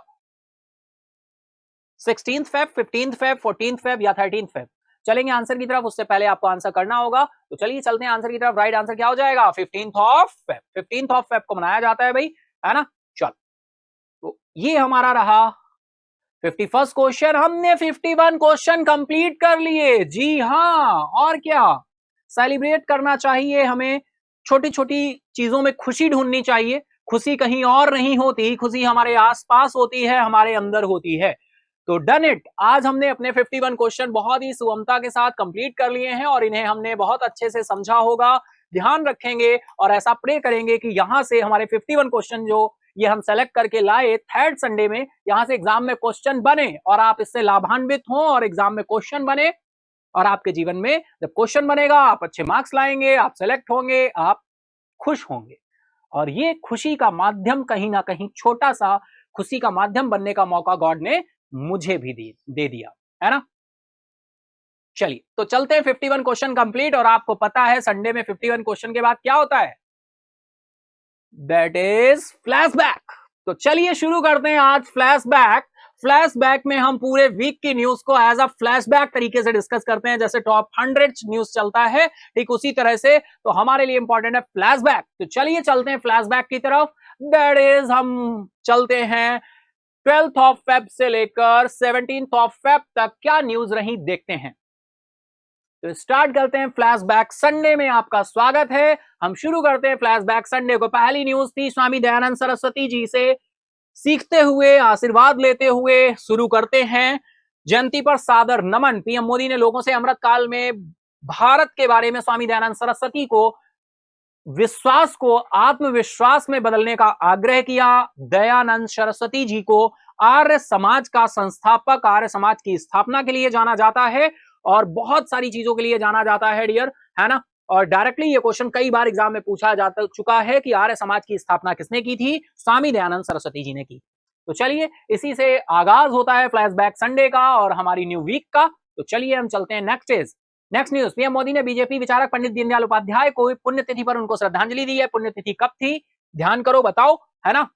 16 Feb, 15 Feb, 14 Feb या 13 फेब? चलेंगे आंसर की तरफ, उससे पहले आपको आंसर करना होगा। तो चलिए चलते हैं आंसर की तरफ। राइट आंसर क्या हो जाएगा? 15 फेब। 15 फेब को मनाया जाता है भाई, है ना। चल, तो ये हमारा रहा 51st क्वेश्चन। हमने 51 क्वेश्चन कंप्लीट कर लिए। जी हाँ, और क्या सेलिब्रेट करना चाहिए हमें। छोटी छोटी चीजों में खुशी ढूंढनी चाहिए। खुशी कहीं और नहीं होती, खुशी हमारे आसपास होती है, हमारे अंदर होती है। तो डन इट, आज हमने अपने 51 क्वेश्चन बहुत ही सुगमता के साथ कंप्लीट कर लिए हैं और इन्हें हमने बहुत अच्छे से समझा होगा। ध्यान रखेंगे और ऐसा प्रे करेंगे कि यहां से हमारे 51 क्वेश्चन जो ये हम सेलेक्ट करके लाए थर्ड संडे में, यहां से एग्जाम में क्वेश्चन बने और आप इससे लाभान्वित हों और एग्जाम में क्वेश्चन बने। और आपके जीवन में जब क्वेश्चन बनेगा, आप अच्छे मार्क्स लाएंगे, आप सेलेक्ट होंगे, आप खुश होंगे। और ये खुशी का माध्यम कहीं ना कहीं छोटा सा खुशी का माध्यम बनने का मौका गॉड ने मुझे भी दे दिया, है ना। चलिए तो चलते हैं 51 क्वेश्चन कंप्लीट। और आपको पता है संडे में 51 क्वेश्चन के बाद क्या होता है? That is flashback. तो चलिए शुरू करते हैं आज फ्लैशबैक। फ्लैशबैक में हम पूरे वीक की न्यूज को एज अ फ्लैशबैक तरीके से डिस्कस करते हैं। जैसे टॉप 100 न्यूज चलता है, ठीक उसी तरह से तो हमारे लिए इंपॉर्टेंट है फ्लैशबैक। तो चलिए चलते हैं फ्लैशबैक की तरफ। दैट इज हम चलते हैं 12 फेब से लेकर 17 फेब तक क्या न्यूज रही, देखते हैं। तो स्टार्ट करते हैं फ्लैशबैक संडे में। आपका स्वागत है। हम शुरू करते हैं फ्लैशबैक संडे को। पहली न्यूज थी स्वामी दयानंद सरस्वती जी से सीखते हुए, आशीर्वाद लेते हुए शुरू करते हैं। जयंती पर सादर नमन। पीएम मोदी ने लोगों से अमृत काल में भारत के बारे में स्वामी दयानंद सरस्वती को विश्वास को आत्मविश्वास में बदलने का आग्रह किया। दयानंद सरस्वती जी को आर्य समाज का संस्थापक, आर्य समाज की स्थापना के लिए जाना जाता है और बहुत सारी चीजों के लिए जाना जाता है डियर, है ना। और डायरेक्टली ये क्वेश्चन कई बार एग्जाम में पूछा जा चुका है कि आर्य समाज की स्थापना किसने की थी? स्वामी दयानंद सरस्वती जी ने की। तो चलिए इसी से आगाज होता है फ्लैशबैक संडे का और हमारी न्यू वीक का। तो चलिए हम चलते हैं नेक्स्ट न्यूज। पीएम मोदी ने बीजेपी विचारक पंडित दीनदयाल उपाध्याय को पुण्यतिथि पर उनको श्रद्धांजलि दी है। पुण्यतिथि कब थी? ध्यान करो, बताओ, है ना।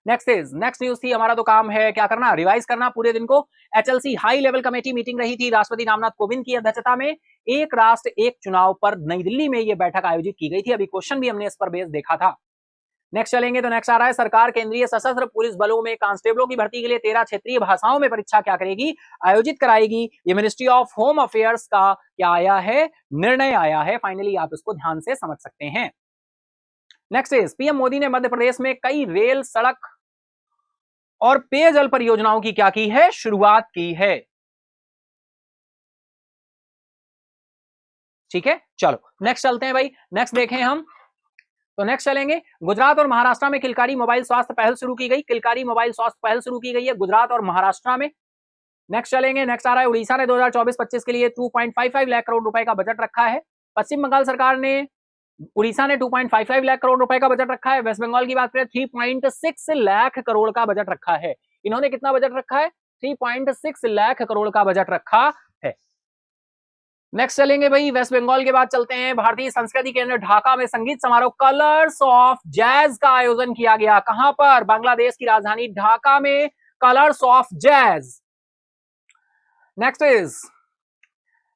नेक्स्ट न्यूज थी हमारा तो काम है क्या करना? रिवाइज करना पूरे दिन को। HLC high level committee meeting रही थी राष्ट्रपति रामनाथ कोविंद की अध्यक्षता में। एक राष्ट्र एक चुनाव पर नई दिल्ली में यह बैठक आयोजित की गई थी। अभी क्वेश्चन भी हमने इस पर बेस देखा था। नेक्स्ट चलेंगे तो नेक्स्ट आ रहा है सरकार केंद्रीय सशस्त्र पुलिस बलों में कांस्टेबलों की भर्ती के लिए 13 क्षेत्रीय भाषाओं में परीक्षा क्या करेगी? आयोजित कराएगी। ये मिनिस्ट्री ऑफ होम अफेयर्स का क्या आया है? निर्णय आया है। फाइनली आप इसको ध्यान से समझ सकते हैं। नेक्स्ट इज पीएम मोदी ने मध्य प्रदेश में कई रेल, सड़क और पेयजल परियोजनाओं की क्या की है? शुरुआत की है। ठीक है, चलो नेक्स्ट चलते हैं भाई। नेक्स्ट देखें हम तो नेक्स्ट चलेंगे गुजरात और महाराष्ट्र में किलकारी मोबाइल स्वास्थ्य पहल शुरू की गई। किलकारी मोबाइल स्वास्थ्य पहल शुरू की गई है गुजरात और महाराष्ट्र में। नेक्स्ट चलेंगे, नेक्स्ट आ रहा है उड़ीसा ने 2024-25 के लिए 2.55 लाख करोड़ रुपए का बजट रखा है। पश्चिम बंगाल सरकार ने, उड़ीसा ने 2.55 लाख करोड़ रुपए का बजट रखा है। वेस्ट बंगाल की बात करें 3.6 लाख करोड़ का बजट रखा है। इन्होंने कितना बजट रखा है? 3.6 लाख करोड़ का बजट रखा है। नेक्स्ट चलेंगे भाई वेस्ट बंगाल के बाद चलते हैं भारतीय संस्कृति केंद्र ढाका में संगीत समारोह कलर्स ऑफ जैज का आयोजन किया गया। कहां पर? बांग्लादेश की राजधानी ढाका में colours of jazz. Next is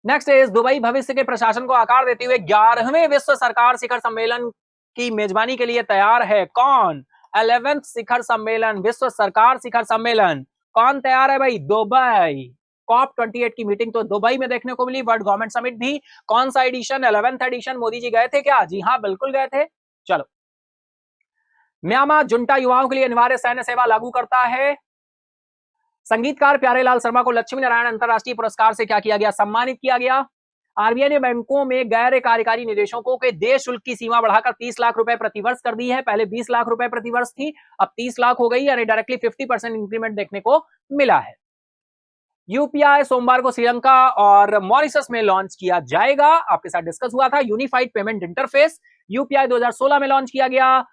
next is Dubai भविष्य के प्रशासन को आकार देते हुए 11वें विश्व सरकार शिखर सम्मेलन की मेजबानी के लिए तैयार है। कौन? 11th शिखर सम्मेलन, विश्व सरकार शिखर सम्मेलन, कौन तैयार है भाई? दुबई। COP28 की मीटिंग तो दुबई में देखने को मिली। वर्ल्ड गवर्नमेंट समिट भी कौन सा addition? 11th addition. Modi ji गए थे क्या? जी हाँ, बिल्कुल गए थे। चलो, म्यांमार जुंटा युवाओं के लिए अनिवार्य सैन्य सेवा लागू करता है। संगीतकार प्यारेलाल शर्मा को लक्ष्मी नारायण अंतरराष्ट्रीय पुरस्कार से क्या किया गया? सम्मानित किया गया। आरबीआई ने बैंकों में गैर कार्यकारी निदेशकों के देय शुल्क की सीमा बढ़ाकर 30 लाख रुपए प्रतिवर्ष कर दी है। पहले 20 लाख रुपए प्रतिवर्ष थी, अब 30 लाख हो गई, यानी डायरेक्टली 50% इंक्रीमेंट देखने को मिला है। यूपीआई सोमवार को श्रीलंका और मॉरिशस में लॉन्च किया जाएगा। आपके साथ डिस्कस हुआ था। यूनिफाइड पेमेंट इंटरफेस यूपीआई 2016 में लॉन्च किया गया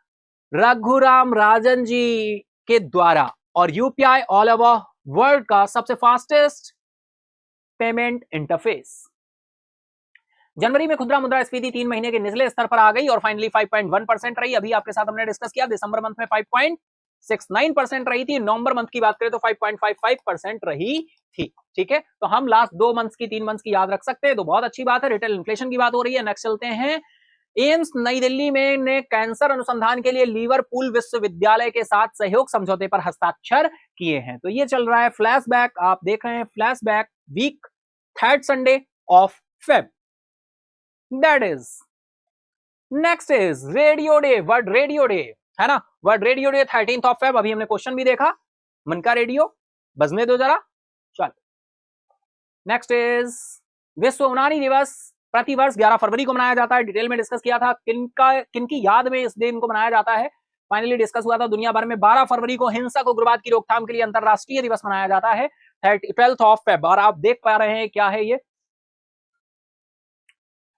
रघुराम राजन जी के द्वारा, और यूपीआई ऑल ओवर वर्ल्ड का सबसे फास्टेस्ट पेमेंट इंटरफेस। जनवरी में खुदरा मुद्रास्फीति 3 महीने के निचले स्तर पर आ गई और फाइनली 5.1% रही। अभी आपके साथ हमने डिस्कस किया, दिसंबर मंथ में 5.69% रही थी। नवंबर मंथ की बात करें तो 5.55% रही थी। ठीक है, तो हम लास्ट 2 मंथ्स की, 3 मंथ्स की याद रख सकते हैं, तो बहुत अच्छी बात है। रिटेल इन्फ्लेशन की बात हो रही है। नेक्स्ट चलते हैं। एम्स नई दिल्ली में ने कैंसर अनुसंधान के लिए लिवरपूल विश्वविद्यालय के साथ सहयोग समझौते पर हस्ताक्षर किए हैं। तो ये चल रहा है फ्लैशबैक, आप देख रहे हैं flashback week 3rd Sunday of Feb. That is next is radio day, world radio day है ना, world radio day 13th of Feb. अभी हमने क्वेश्चन भी देखा, मन का रेडियो बजने दो जरा। चल, नेक्स्ट इज विश्व उनानी दिवस प्रतिवर्ष 11 फरवरी को मनाया जाता है। डिटेल में डिस्कस किया था किनकी याद में इस दिन को मनाया जाता है। फाइनली डिस्कस हुआ था। दुनिया भर में 12 फरवरी को हिंसक उग्रवाद की रोकथाम के लिए अंतरराष्ट्रीय दिवस मनाया जाता है 12th ऑफ फेब। और आप देख पा रहे हैं क्या है ये।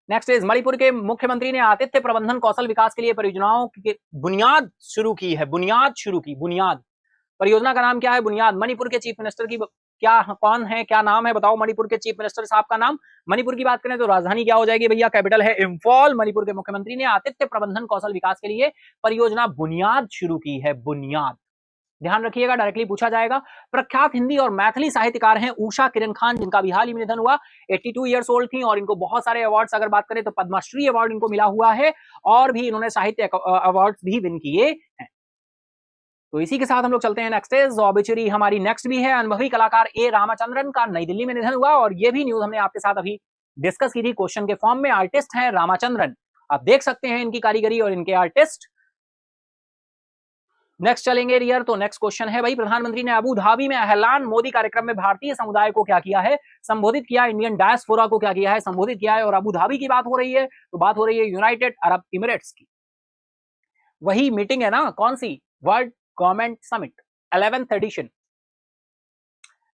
नेक्स्ट इज मणिपुर के मुख्यमंत्री ने आतिथ्य प्रबंधन कौशल विकास के लिए परियोजनाओं की बुनियाद शुरू की है। बुनियाद परियोजना का नाम क्या है? बुनियाद। मणिपुर के चीफ मिनिस्टर की क्या, कौन है, क्या नाम है बताओ? मणिपुर के चीफ मिनिस्टर साहब का नाम। मणिपुर की बात करें तो राजधानी क्या हो जाएगी भैया? कैपिटल है इंफॉल। मणिपुर के मुख्यमंत्री ने आतिथ्य प्रबंधन कौशल विकास के लिए परियोजना बुनियाद शुरू की है। बुनियाद, ध्यान रखिएगा, डायरेक्टली पूछा जाएगा। प्रख्यात हिंदी और मैथिली साहित्यकार हैं उषा किरण खान, जिनका भी हाल ही में निधन हुआ। 82 ईयर्स ओल्ड थी और इनको बहुत सारे अवार्ड्स, अगर बात करें तो पद्मश्री अवार्ड इनको मिला हुआ है और भी इन्होंने साहित्य अवार्ड्स भी विन किए हैं। तो इसी के साथ हम लोग चलते हैं नेक्स्ट इज ऑबिचुरी। हमारी नेक्स्ट भी है। अनुभवी कलाकार ए रामाचंद्रन का नई दिल्ली में निधन हुआ और ये भी न्यूज हमने आपके साथ अभी डिस्कस की थी क्वेश्चन के फॉर्म में। आर्टिस्ट हैं रामाचंद्रन, आप देख सकते हैं इनकी कारीगरी और इनके आर्टिस्ट। नेक्स्ट चलेंगे रियर। तो नेक्स्ट क्वेश्चन है भाई, प्रधानमंत्री ने अबू धाबी में एहलान मोदी कार्यक्रम में भारतीय समुदाय को क्या किया है? संबोधित किया। इंडियन डायस्पोरा को क्या किया है? संबोधित किया है। और अबू धाबी की बात हो रही है तो बात हो रही है यूनाइटेड अरब इमिरेट्स की। वही मीटिंग है ना, कौन सी? World government summit 11th edition.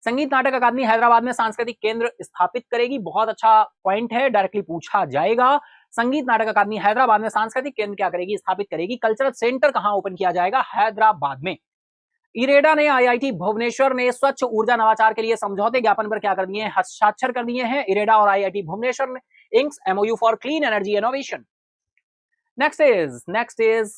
Sangeet Natak अकादमी हैदराबाद में सांस्कृतिक केंद्र स्थापित करेगी। बहुत अच्छा पॉइंट है, डायरेक्टली पूछा जाएगा। संगीत नाटक अकादमी हैदराबाद में सांस्कृतिक केंद्र क्या करेगी? स्थापित करेगी। कल्चरल सेंटर कहां ओपन किया जाएगा? हैदराबाद में। इरेडा ने आईआईटी भुवनेश्वर ने स्वच्छ ऊर्जा नवाचार के लिए समझौते ज्ञापन पर क्या कर दिए हैं? हस्ताक्षर कर दिए हैं। इरेडा और आईआईटी भुवनेश्वर ने inks MOU for clean energy innovation. Next is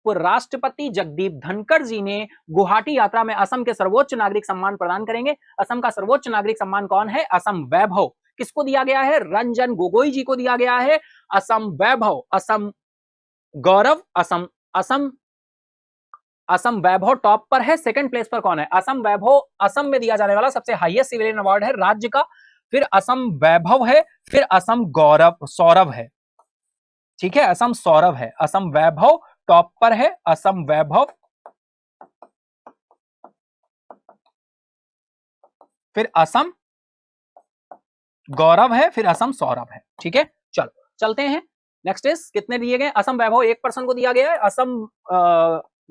उपराष्ट्रपति जगदीप धनखड़ जी ने गुवाहाटी यात्रा में असम के सर्वोच्च नागरिक सम्मान प्रदान करेंगे। असम का सर्वोच्च नागरिक सम्मान कौन है? असम वैभव। किसको दिया गया है? रंजन गोगोई जी को दिया गया है असम वैभव, असम गौरव। असम वैभव टॉप पर है। सेकंड प्लेस पर कौन है? असम वैभव असम में दिया जाने वाला सबसे हाईएस्ट सिविलियन अवार्ड है राज्य का। फिर असम वैभव है, फिर असम गौरव सौरभ है। ठीक है, असम सौरभ है। असम वैभव टॉप पर है, असम वैभव, फिर असम गौरव है, फिर असम सौरभ है। ठीक है, चलो चलते हैं। नेक्स्ट इज कितने दिए गए? असम वैभव 1 पर्सन को दिया गया है। असम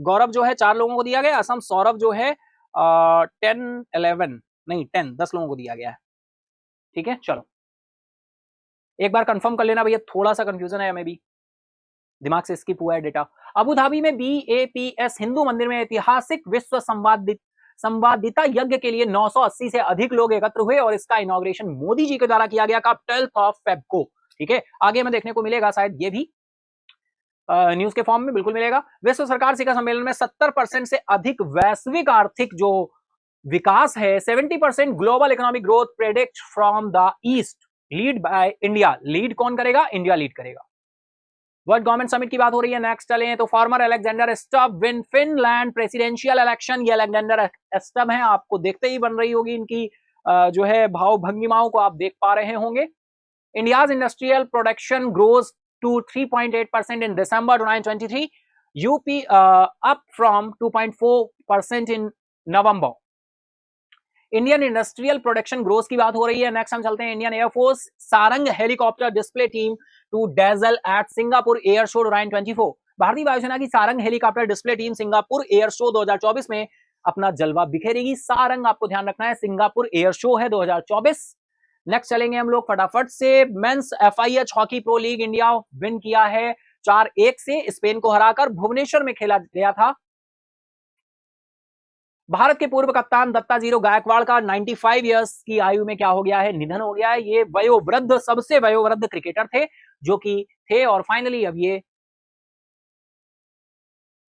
गौरव जो है 4 लोगों को दिया गया है। असम सौरभ जो है 10 लोगों को दिया गया है। ठीक है, चलो एक बार कंफर्म कर लेना भैया, थोड़ा सा कंफ्यूजन है, हमें भी दिमाग से स्किप हुआ है डेटा। अबू धाबी में BAPS हिंदू मंदिर में ऐतिहासिक विश्व संवादिता यज्ञ के लिए 980 से अधिक लोग एकत्र हुए और इसका इनॉग्रेशन मोदी जी के द्वारा किया गया 12th ऑफ फेब को। ठीक है, आगे हमें देखने को मिलेगा शायद ये भी न्यूज के फॉर्म में, बिल्कुल मिलेगा। विश्व सरकार शिखर सम्मेलन में 70% से अधिक वैश्विक आर्थिक जो विकास है, 70% global economic growth predict from the east. Lead by India. Lead कौन करेगा? इंडिया लीड करेगा। वर्ल्ड गवर्नमेंट समिट की बात हो रही है। नेक्स्ट चले तो farmer Alexander Stubb win Finland presidential election. ये अलेक्जेंडर स्टब है, आपको देखते ही बन रही होगी इनकी जो है भाव भंगिमाओं को आप देख पा रहे होंगे। India's industrial production grows to 3.8% in December 2023, UP up from 2.4% in November. Indian industrial production growth की बात हो रही है। नेक्स्ट हम चलते हैं Indian air force Sarang helicopter display team to dazzle at Singapore air show 2024। भारतीय वायुसेना की Sarang helicopter display team Singapore air show 2024 में अपना जलवा बिखेरेगी। सारंग आपको ध्यान रखना है, सिंगापुर एयर शो है 2024। नेक्स्ट चलेंगे हम लोग फटाफट से। Men's FIH hockey pro league India win किया है 4-1 से स्पेन को हराकर। भुवनेश्वर में खेला गया था। भारत के पूर्व कप्तान दत्ता जीरो गायकवाड़ का 95 इयर्स की आयु में क्या हो गया है? निधन हो गया है। ये वयोवृद्ध, सबसे वयोवृद्ध क्रिकेटर थे जो कि थे और फाइनली अब ये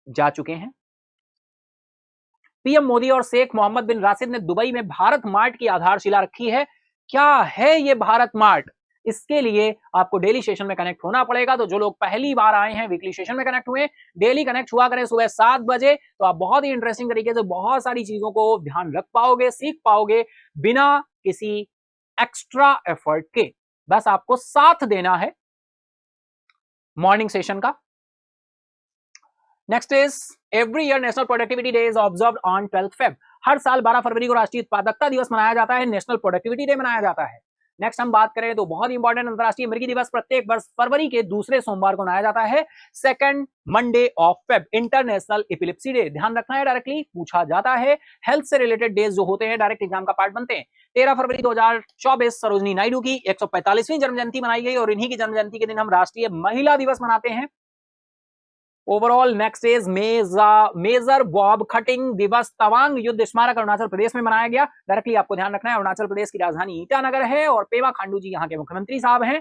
जा चुके हैं। पीएम मोदी और शेख मोहम्मद बिन राशिद ने दुबई में भारत मार्ट की आधारशिला रखी है। क्या है ये भारत मार्ट? इसके लिए आपको डेली सेशन में कनेक्ट होना पड़ेगा। तो जो लोग पहली बार आए हैं, वीकली सेशन में कनेक्ट हुए, डेली कनेक्ट हुआ करें सुबह 7 बजे, तो आप बहुत ही इंटरेस्टिंग तरीके से बहुत सारी चीजों को ध्यान रख पाओगे, सीख पाओगे बिना किसी एक्स्ट्रा एफर्ट के। बस आपको साथ देना है मॉर्निंग सेशन का। Next is every year national productivity day is observed on 12 Feb. हर साल 12 फरवरी को राष्ट्रीय उत्पादकता दिवस मनाया जाता है, नेशनल प्रोडक्टिविटी डे मनाया जाता है। नेक्स्ट हम बात करें तो बहुत इंपॉर्टेंट अंतरराष्ट्रीय मृगी दिवस प्रत्येक वर्ष फरवरी के दूसरे सोमवार को मनाया जाता है, second Monday of Feb. International epilepsy day ध्यान रखना है, डायरेक्टली पूछा जाता है। हेल्थ से रिलेटेड डेज जो होते हैं डायरेक्ट एग्जाम का पार्ट बनते हैं। 13 फरवरी 2024 सरोजनी नायडू की 145वीं जन्म जयंती मनाई गई और इन्हीं की जन्म जयंती के दिन हम राष्ट्रीय महिला दिवस मनाते हैं। Overall next is major Bob Khathing दिवस तवांग युद्ध स्मारक अरुणाचल प्रदेश में मनाया गया। डायरेक्टली आपको ध्यान रखना है, अरुणाचल प्रदेश की राजधानी ईटानगर है और पेमा खांडू जी यहाँ के मुख्यमंत्री साहब हैं।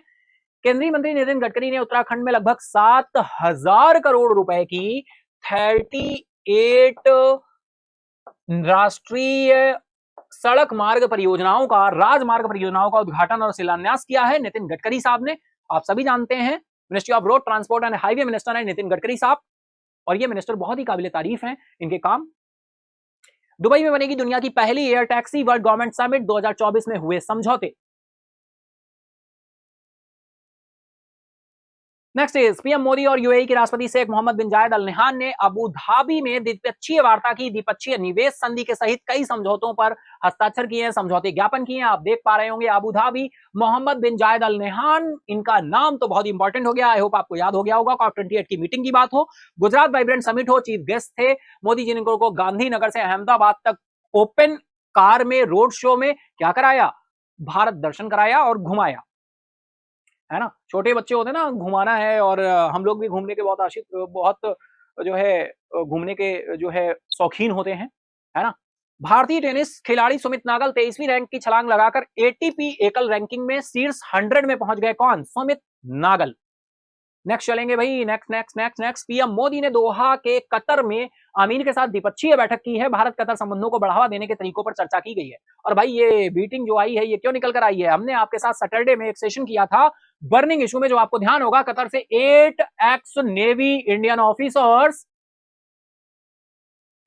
केंद्रीय मंत्री नितिन गडकरी ने उत्तराखंड में लगभग 7,000 करोड़ रुपए की 38 राष्ट्रीय सड़क मार्ग परियोजनाओं का, राजमार्ग परियोजनाओं का उद्घाटन और शिलान्यास किया है नितिन गडकरी साहब ने। आप सभी जानते हैं ministry of road transport and highway minister है नितिन गडकरी साहब, और ये मिनिस्टर बहुत ही काबिल तारीफ हैं इनके काम। दुबई में बनेगी दुनिया की पहली air taxi. World government summit 2024 में हुए समझौते। नेक्स्ट इज पीएम मोदी और यूएई के राष्ट्रपति शेख मोहम्मद बिन जायद अल नहयान ने अबू धाबी में द्विपक्षीय वार्ता की। द्विपक्षीय निवेश संधि के सहित कई समझौतों पर हस्ताक्षर किए हैं, समझौते ज्ञापन किए हैं। आप देख पा रहे होंगे अबू धाबी, मोहम्मद बिन जायद अल नहयान, इनका नाम तो बहुत इंपॉर्टेंट हो गया। आई होप आपको याद हो गया होगा। COP28 की मीटिंग की बात हो, गुजरात वाइब्रेंट समिट हो, चीफ गेस्ट थे मोदी जी ने इनको गांधीनगर से अहमदाबाद तक ओपन कार में रोड शो में क्या कराया? भारत दर्शन कराया और घुमाया, है ना। छोटे बच्चे होते हैं ना, घुमाना है, और हम लोग भी घूमने के बहुत आशिक, बहुत जो है घूमने के जो है शौकीन होते हैं, है ना। भारतीय टेनिस खिलाड़ी सुमित नागल 23वीं रैंक की छलांग लगाकर ATP एकल रैंकिंग में शीर्ष 100 में पहुंच गए। कौन? सुमित नागल। नेक्स्ट चलेंगे भाई, नेक्स्ट पीएम मोदी ने दोहा के कतर में आमीर के साथ द्विपक्षीय बैठक की है। भारत कतर संबंधों को बढ़ावा देने के तरीकों पर चर्चा की गई है। और भाई ये मीटिंग जो आई है ये क्यों निकल कर आई है? हमने आपके साथ सैटरडे में एक सेशन किया था बर्निंग इशू में, जो आपको ध्यान होगा, कतर से 8 एक्स नेवी इंडियन ऑफिसर्स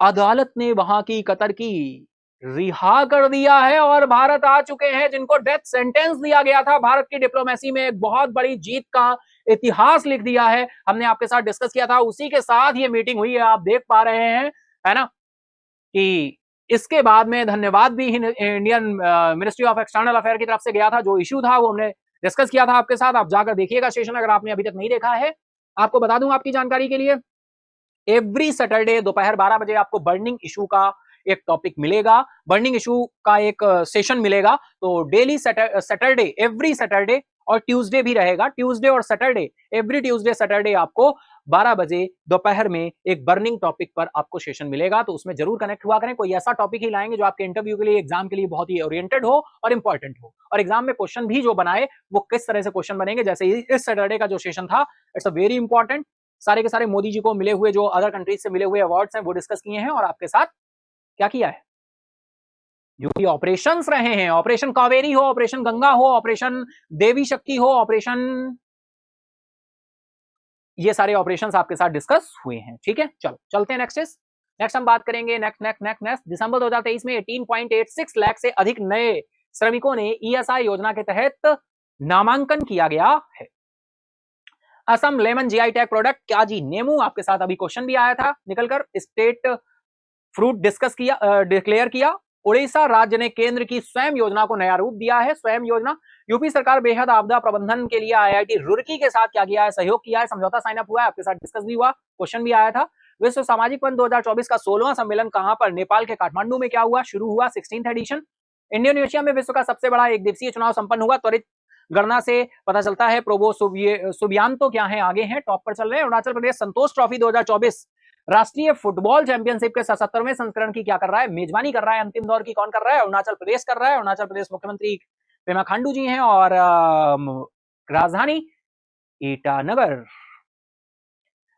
अदालत ने वहां की कतर की रिहा कर दिया है और भारत आ चुके हैं, जिनको डेथ सेंटेंस दिया गया था। भारत की डिप्लोमेसी में एक बहुत बड़ी जीत का इतिहास लिख दिया है। हमने आपके साथ डिस्कस किया था, उसी के साथ ये मीटिंग हुई है, आप देख पा रहे हैं, है ना। कि इसके बाद में धन्यवाद भी Indian ministry of external affair की तरफ से गया था। जो इश्यू था वो हमने डिस्कस किया था आपके साथ। आप जाकर देखिएगा सेशन, अगर आपने अभी तक नहीं देखा है। आपको बता दूं आपकी जानकारी के लिए, एवरी सैटरडे दोपहर 12 बजे आपको बर्निंग इशू का एक टॉपिक मिलेगा, बर्निंग इशू का एक सेशन मिलेगा। तो डेली सैटरडे, एवरी सैटरडे और ट्यूसडे भी रहेगा, ट्यूसडे और सैटरडे, एवरी ट्यूसडे सैटरडे आपको 12 बजे दोपहर में एक बर्निंग टॉपिक पर आपको सेशन मिलेगा। तो उसमें जरूर कनेक्ट हुआ करें। कोई ऐसा टॉपिक ही लाएंगे जो आपके इंटरव्यू के लिए, एग्जाम के लिए बहुत ही ओरिएंटेड हो और इंपॉर्टेंट हो, और एग्जाम में क्वेश्चन भी जो बनाए वो किस तरह से क्वेश्चन बनेंगे। जैसे इस सैटरडे का जो सेशन था, इट्स अ वेरी इंपॉर्टेंट। सारे के सारे मोदी जी को मिले हुए जो अदर कंट्रीज से मिले हुए अवार्ड्स हैं वो डिस्कस किए हैं, और आपके साथ क्या किया है, जो भी ऑपरेशंस रहे हैं, ऑपरेशन कावेरी हो, ऑपरेशन गंगा हो, ऑपरेशन देवी शक्ति हो, ऑपरेशन, ये सारे ऑपरेशंस आपके साथ डिस्कस हुए हैं। ठीक है, चलो चलते हैं नेक्स्ट हम बात करेंगे नेक्स्ट दिसंबर 2023 में 18.86 लाख से अधिक नए श्रमिकों ने ईएसआई योजना के तहत नामांकन किया गया है। Assam lemon GI tag product, क्या जी नेमू, आपके साथ अभी क्वेश्चन भी आया था निकलकर, स्टेट फ्रूट डिक्लेयर किया। उड़ीसा राज्य ने केंद्र की स्वयं योजना को नया रूप दिया है, स्वयं योजना। यूपी सरकार बेहद आपदा प्रबंधन के लिए आईआईटी रुड़की के साथ क्या किया है, सहयोग किया है, समझौता साइन अप हुआ है, आपके साथ डिस्कस भी हुआ, क्वेश्चन भी आया था। विश्व सामाजिक वन 2024 का 16वां सम्मेलन कहां पर, नेपाल के काठमांडू में क्या हुआ, शुरू हुआ 16th एडिशन। इंडोनेशिया में विश्व का सबसे बड़ा एक दिवसीय चुनाव संपन्न हुआ। त्वरित गणना से पता चलता है प्रोबो सुबियांतो क्या है, आगे हैं, टॉप पर चल रहे हैं। अरुणाचल प्रदेश संतोष ट्रॉफी 2024 राष्ट्रीय फुटबॉल चैंपियनशिप के 77वें संस्करण की क्या कर रहा है, मेजबानी कर रहा है। अंतिम दौर की कौन कर रहा है, अरुणाचल प्रदेश कर रहा है। अरुणाचल प्रदेश मुख्यमंत्री पेमा खांडू जी हैं और राजधानी ईटानगर।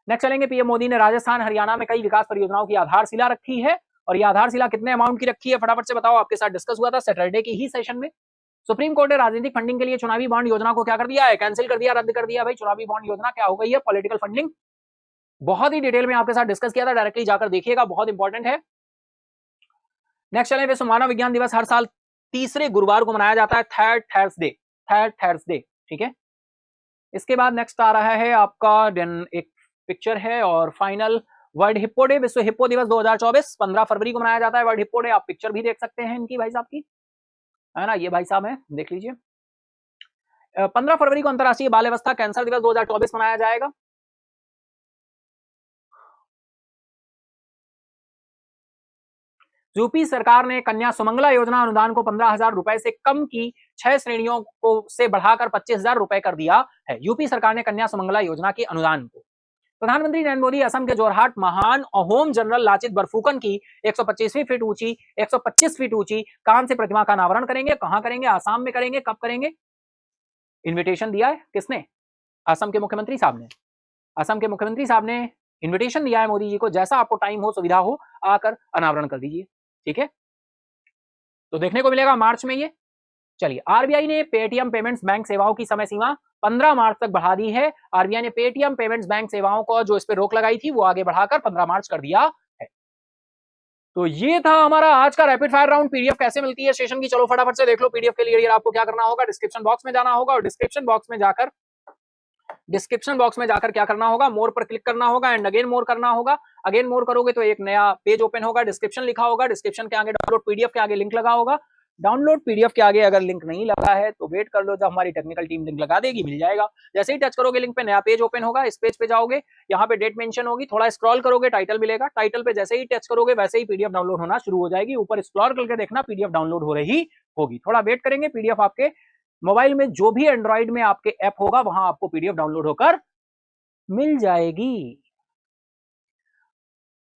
नेक्स्ट चलेंगे, पीएम मोदी ने राजस्थान हरियाणा में कई विकास परियोजनाओं की आधारशिला रखी है, और ये आधारशिला कितने अमाउंट की रखी है फटाफट से बताओ, आपके साथ डिस्कस हुआ था सैटरडे की ही सेशन में। सुप्रीम कोर्ट ने राजनीतिक फंडिंग के लिए चुनावी बॉन्ड योजना को क्या कर दिया है, कैंसिल कर दिया, रद्द कर दिया। भाई चुनावी बॉन्ड योजना क्या हो गई है, पॉलिटिकल फंडिंग, बहुत ही डिटेल में आपके साथ डिस्कस किया था, डायरेक्टली जाकर देखिएगा, बहुत इंपॉर्टेंट है। नेक्स्ट चलें, विश्व मानव विज्ञान दिवस हर साल तीसरे गुरुवार को मनाया जाता है, थर्ड थर्सडे, ठीक है। इसके बाद नेक्स्ट आ रहा है आपका एक पिक्चर है और फाइनल, वर्ल्ड हिप्पो डे, विश्व हिप्पो दिवस 2024 15 फरवरी को मनाया जाता है वर्ल्ड हिप्पो डे। आप पिक्चर भी देख सकते हैं इनकी, भाई साहब की, है ना, ये भाई साहब है, देख लीजिए। 15 फरवरी को अंतरराष्ट्रीय बाल अवस्था कैंसर दिवस 2024 मनाया जाएगा। यूपी सरकार ने कन्या सुमंगला योजना अनुदान को 15,000 रुपए से कम की 6 श्रेणियों को से बढ़ाकर 25,000 रुपए कर दिया है। यूपी सरकार ने कन्या सुमंगला योजना के अनुदान को, प्रधानमंत्री नरेंद्र मोदी असम के जोरहाट महान अहोम जनरल लाचित बरफुकन की 125 फीट ऊंची कांस्य प्रतिमा का अनावरण करेंगे। कहां करेंगे, आसाम में करेंगे। कब करेंगे, इन्विटेशन दिया है किसने, असम के मुख्यमंत्री साहब ने। असम के मुख्यमंत्री साहब ने इन्विटेशन दिया है मोदी जी को, जैसा आपको टाइम हो, सुविधा हो, आकर अनावरण कर दीजिए, ठीक है। तो देखने को मिलेगा मार्च में ये। चलिए, आरबीआई ने पेटीएम पेमेंट्स बैंक सेवाओं की समय सीमा 15 मार्च तक बढ़ा दी है। आरबीआई ने पेटीएम पेमेंट्स बैंक सेवाओं को जो इस पे रोक लगाई थी वो आगे बढ़ाकर 15 मार्च कर दिया है। तो ये था हमारा आज का रैपिड फायर राउंड। पीडीएफ कैसे मिलती है सेशन की, चलो फटाफट से देख लो। पीडीएफ के लिए आपको क्या करना होगा, डिस्क्रिप्शन बॉक्स में जाना होगा और डिस्क्रिप्शन बॉक्स में जाकर क्या करना होगा, मोर पर क्लिक करना होगा एंड अगेन मोर करना होगा। अगेन मोर करोगे तो एक नया पेज ओपन होगा, डिस्क्रिप्शन लिखा होगा, डिस्क्रिप्शन के आगे डाउनलोड पीडीएफ के आगे लिंक लगा होगा। डाउनलोड पीडीएफ के आगे अगर लिंक नहीं लगा है तो वेट कर लो, जब हमारी टेक्निकल टीम लिंक लगा देगी, मिल जाएगा। जैसे ही टच करोगे लिंक पे नया पेज ओपन होगा, इस पेज पे जाओगे, यहाँ पे डेट मेंशन होगी, थोड़ा स्क्रॉल करोगे टाइटल मिलेगा, टाइटल पे जैसे ही टच करोगे वैसे ही पीडीएफ डाउनलोड होना शुरू हो जाएगी। ऊपर स्क्रॉल करके देखना, पीडीएफ डाउनलोड हो रही होगी। थोड़ा वेट करेंगे, पीडीएफ आपके मोबाइल में जो भी एंड्रॉइड में आपके ऐप होगा वहां आपको पीडीएफ डाउनलोड होकर मिल जाएगी।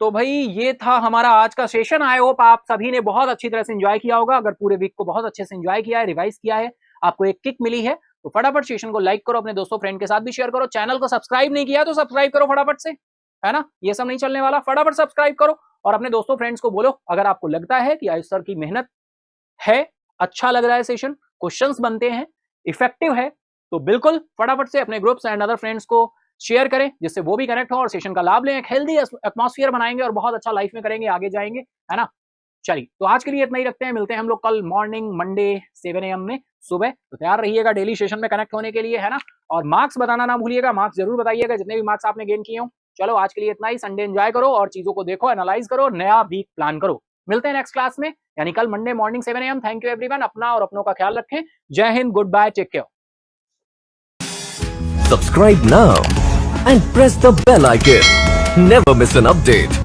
तो भाई ये था हमारा आज का सेशन। आई होप आप सभी ने बहुत अच्छी तरह से एंजॉय किया होगा। अगर पूरे वीक को बहुत अच्छे से एंजॉय किया है, रिवाइज किया है, आपको एक किक मिली है, तो फटाफट सेशन को लाइक करो, अपने दोस्तों फ्रेंड के साथ भी शेयर करो। चैनल को सब्सक्राइब नहीं किया तो सब्सक्राइब करो फटाफट से, है ना, ये सब नहीं चलने वाला, फटाफट सब्सक्राइब करो और अपने दोस्तों फ्रेंड्स को बोलो। अगर आपको लगता है कि आयुष सर की मेहनत है, अच्छा लग रहा है सेशन, क्वेश्चंस बनते हैं, इफेक्टिव है, तो बिल्कुल फटाफट से अपने ग्रुप्स एंड अदर फ्रेंड्स को शेयर करें, जिससे वो भी कनेक्ट हो और सेशन का लाभ लें। एक हेल्दी एटमॉस्फेयर बनाएंगे और बहुत अच्छा लाइफ में करेंगे, आगे जाएंगे, है ना। चलिए, तो आज के लिए इतना ही रखते हैं, मिलते हैं हम लोग कल मॉर्निंग मंडे 7 AM में सुबह। तो तैयार रहिएगा डेली सेशन में कनेक्ट होने के लिए, है ना। और मार्क्स बताना ना भूलिएगा, मार्क्स जरूर बताइएगा जितने भी मार्क्स आपने गेन किए हो। चलो आज के लिए इतना ही, संडे एंजॉय करो और चीजों को देखो, एनालाइज करो, नया वीक प्लान करो। मिलते हैं नेक्स्ट क्लास में, यानी कल Monday morning 7 AM। Thank you everyone, अपना और अपनों का ख्याल रखें। जय हिंद, good bye, take care. Subscribe now and press the bell icon. Never miss an update.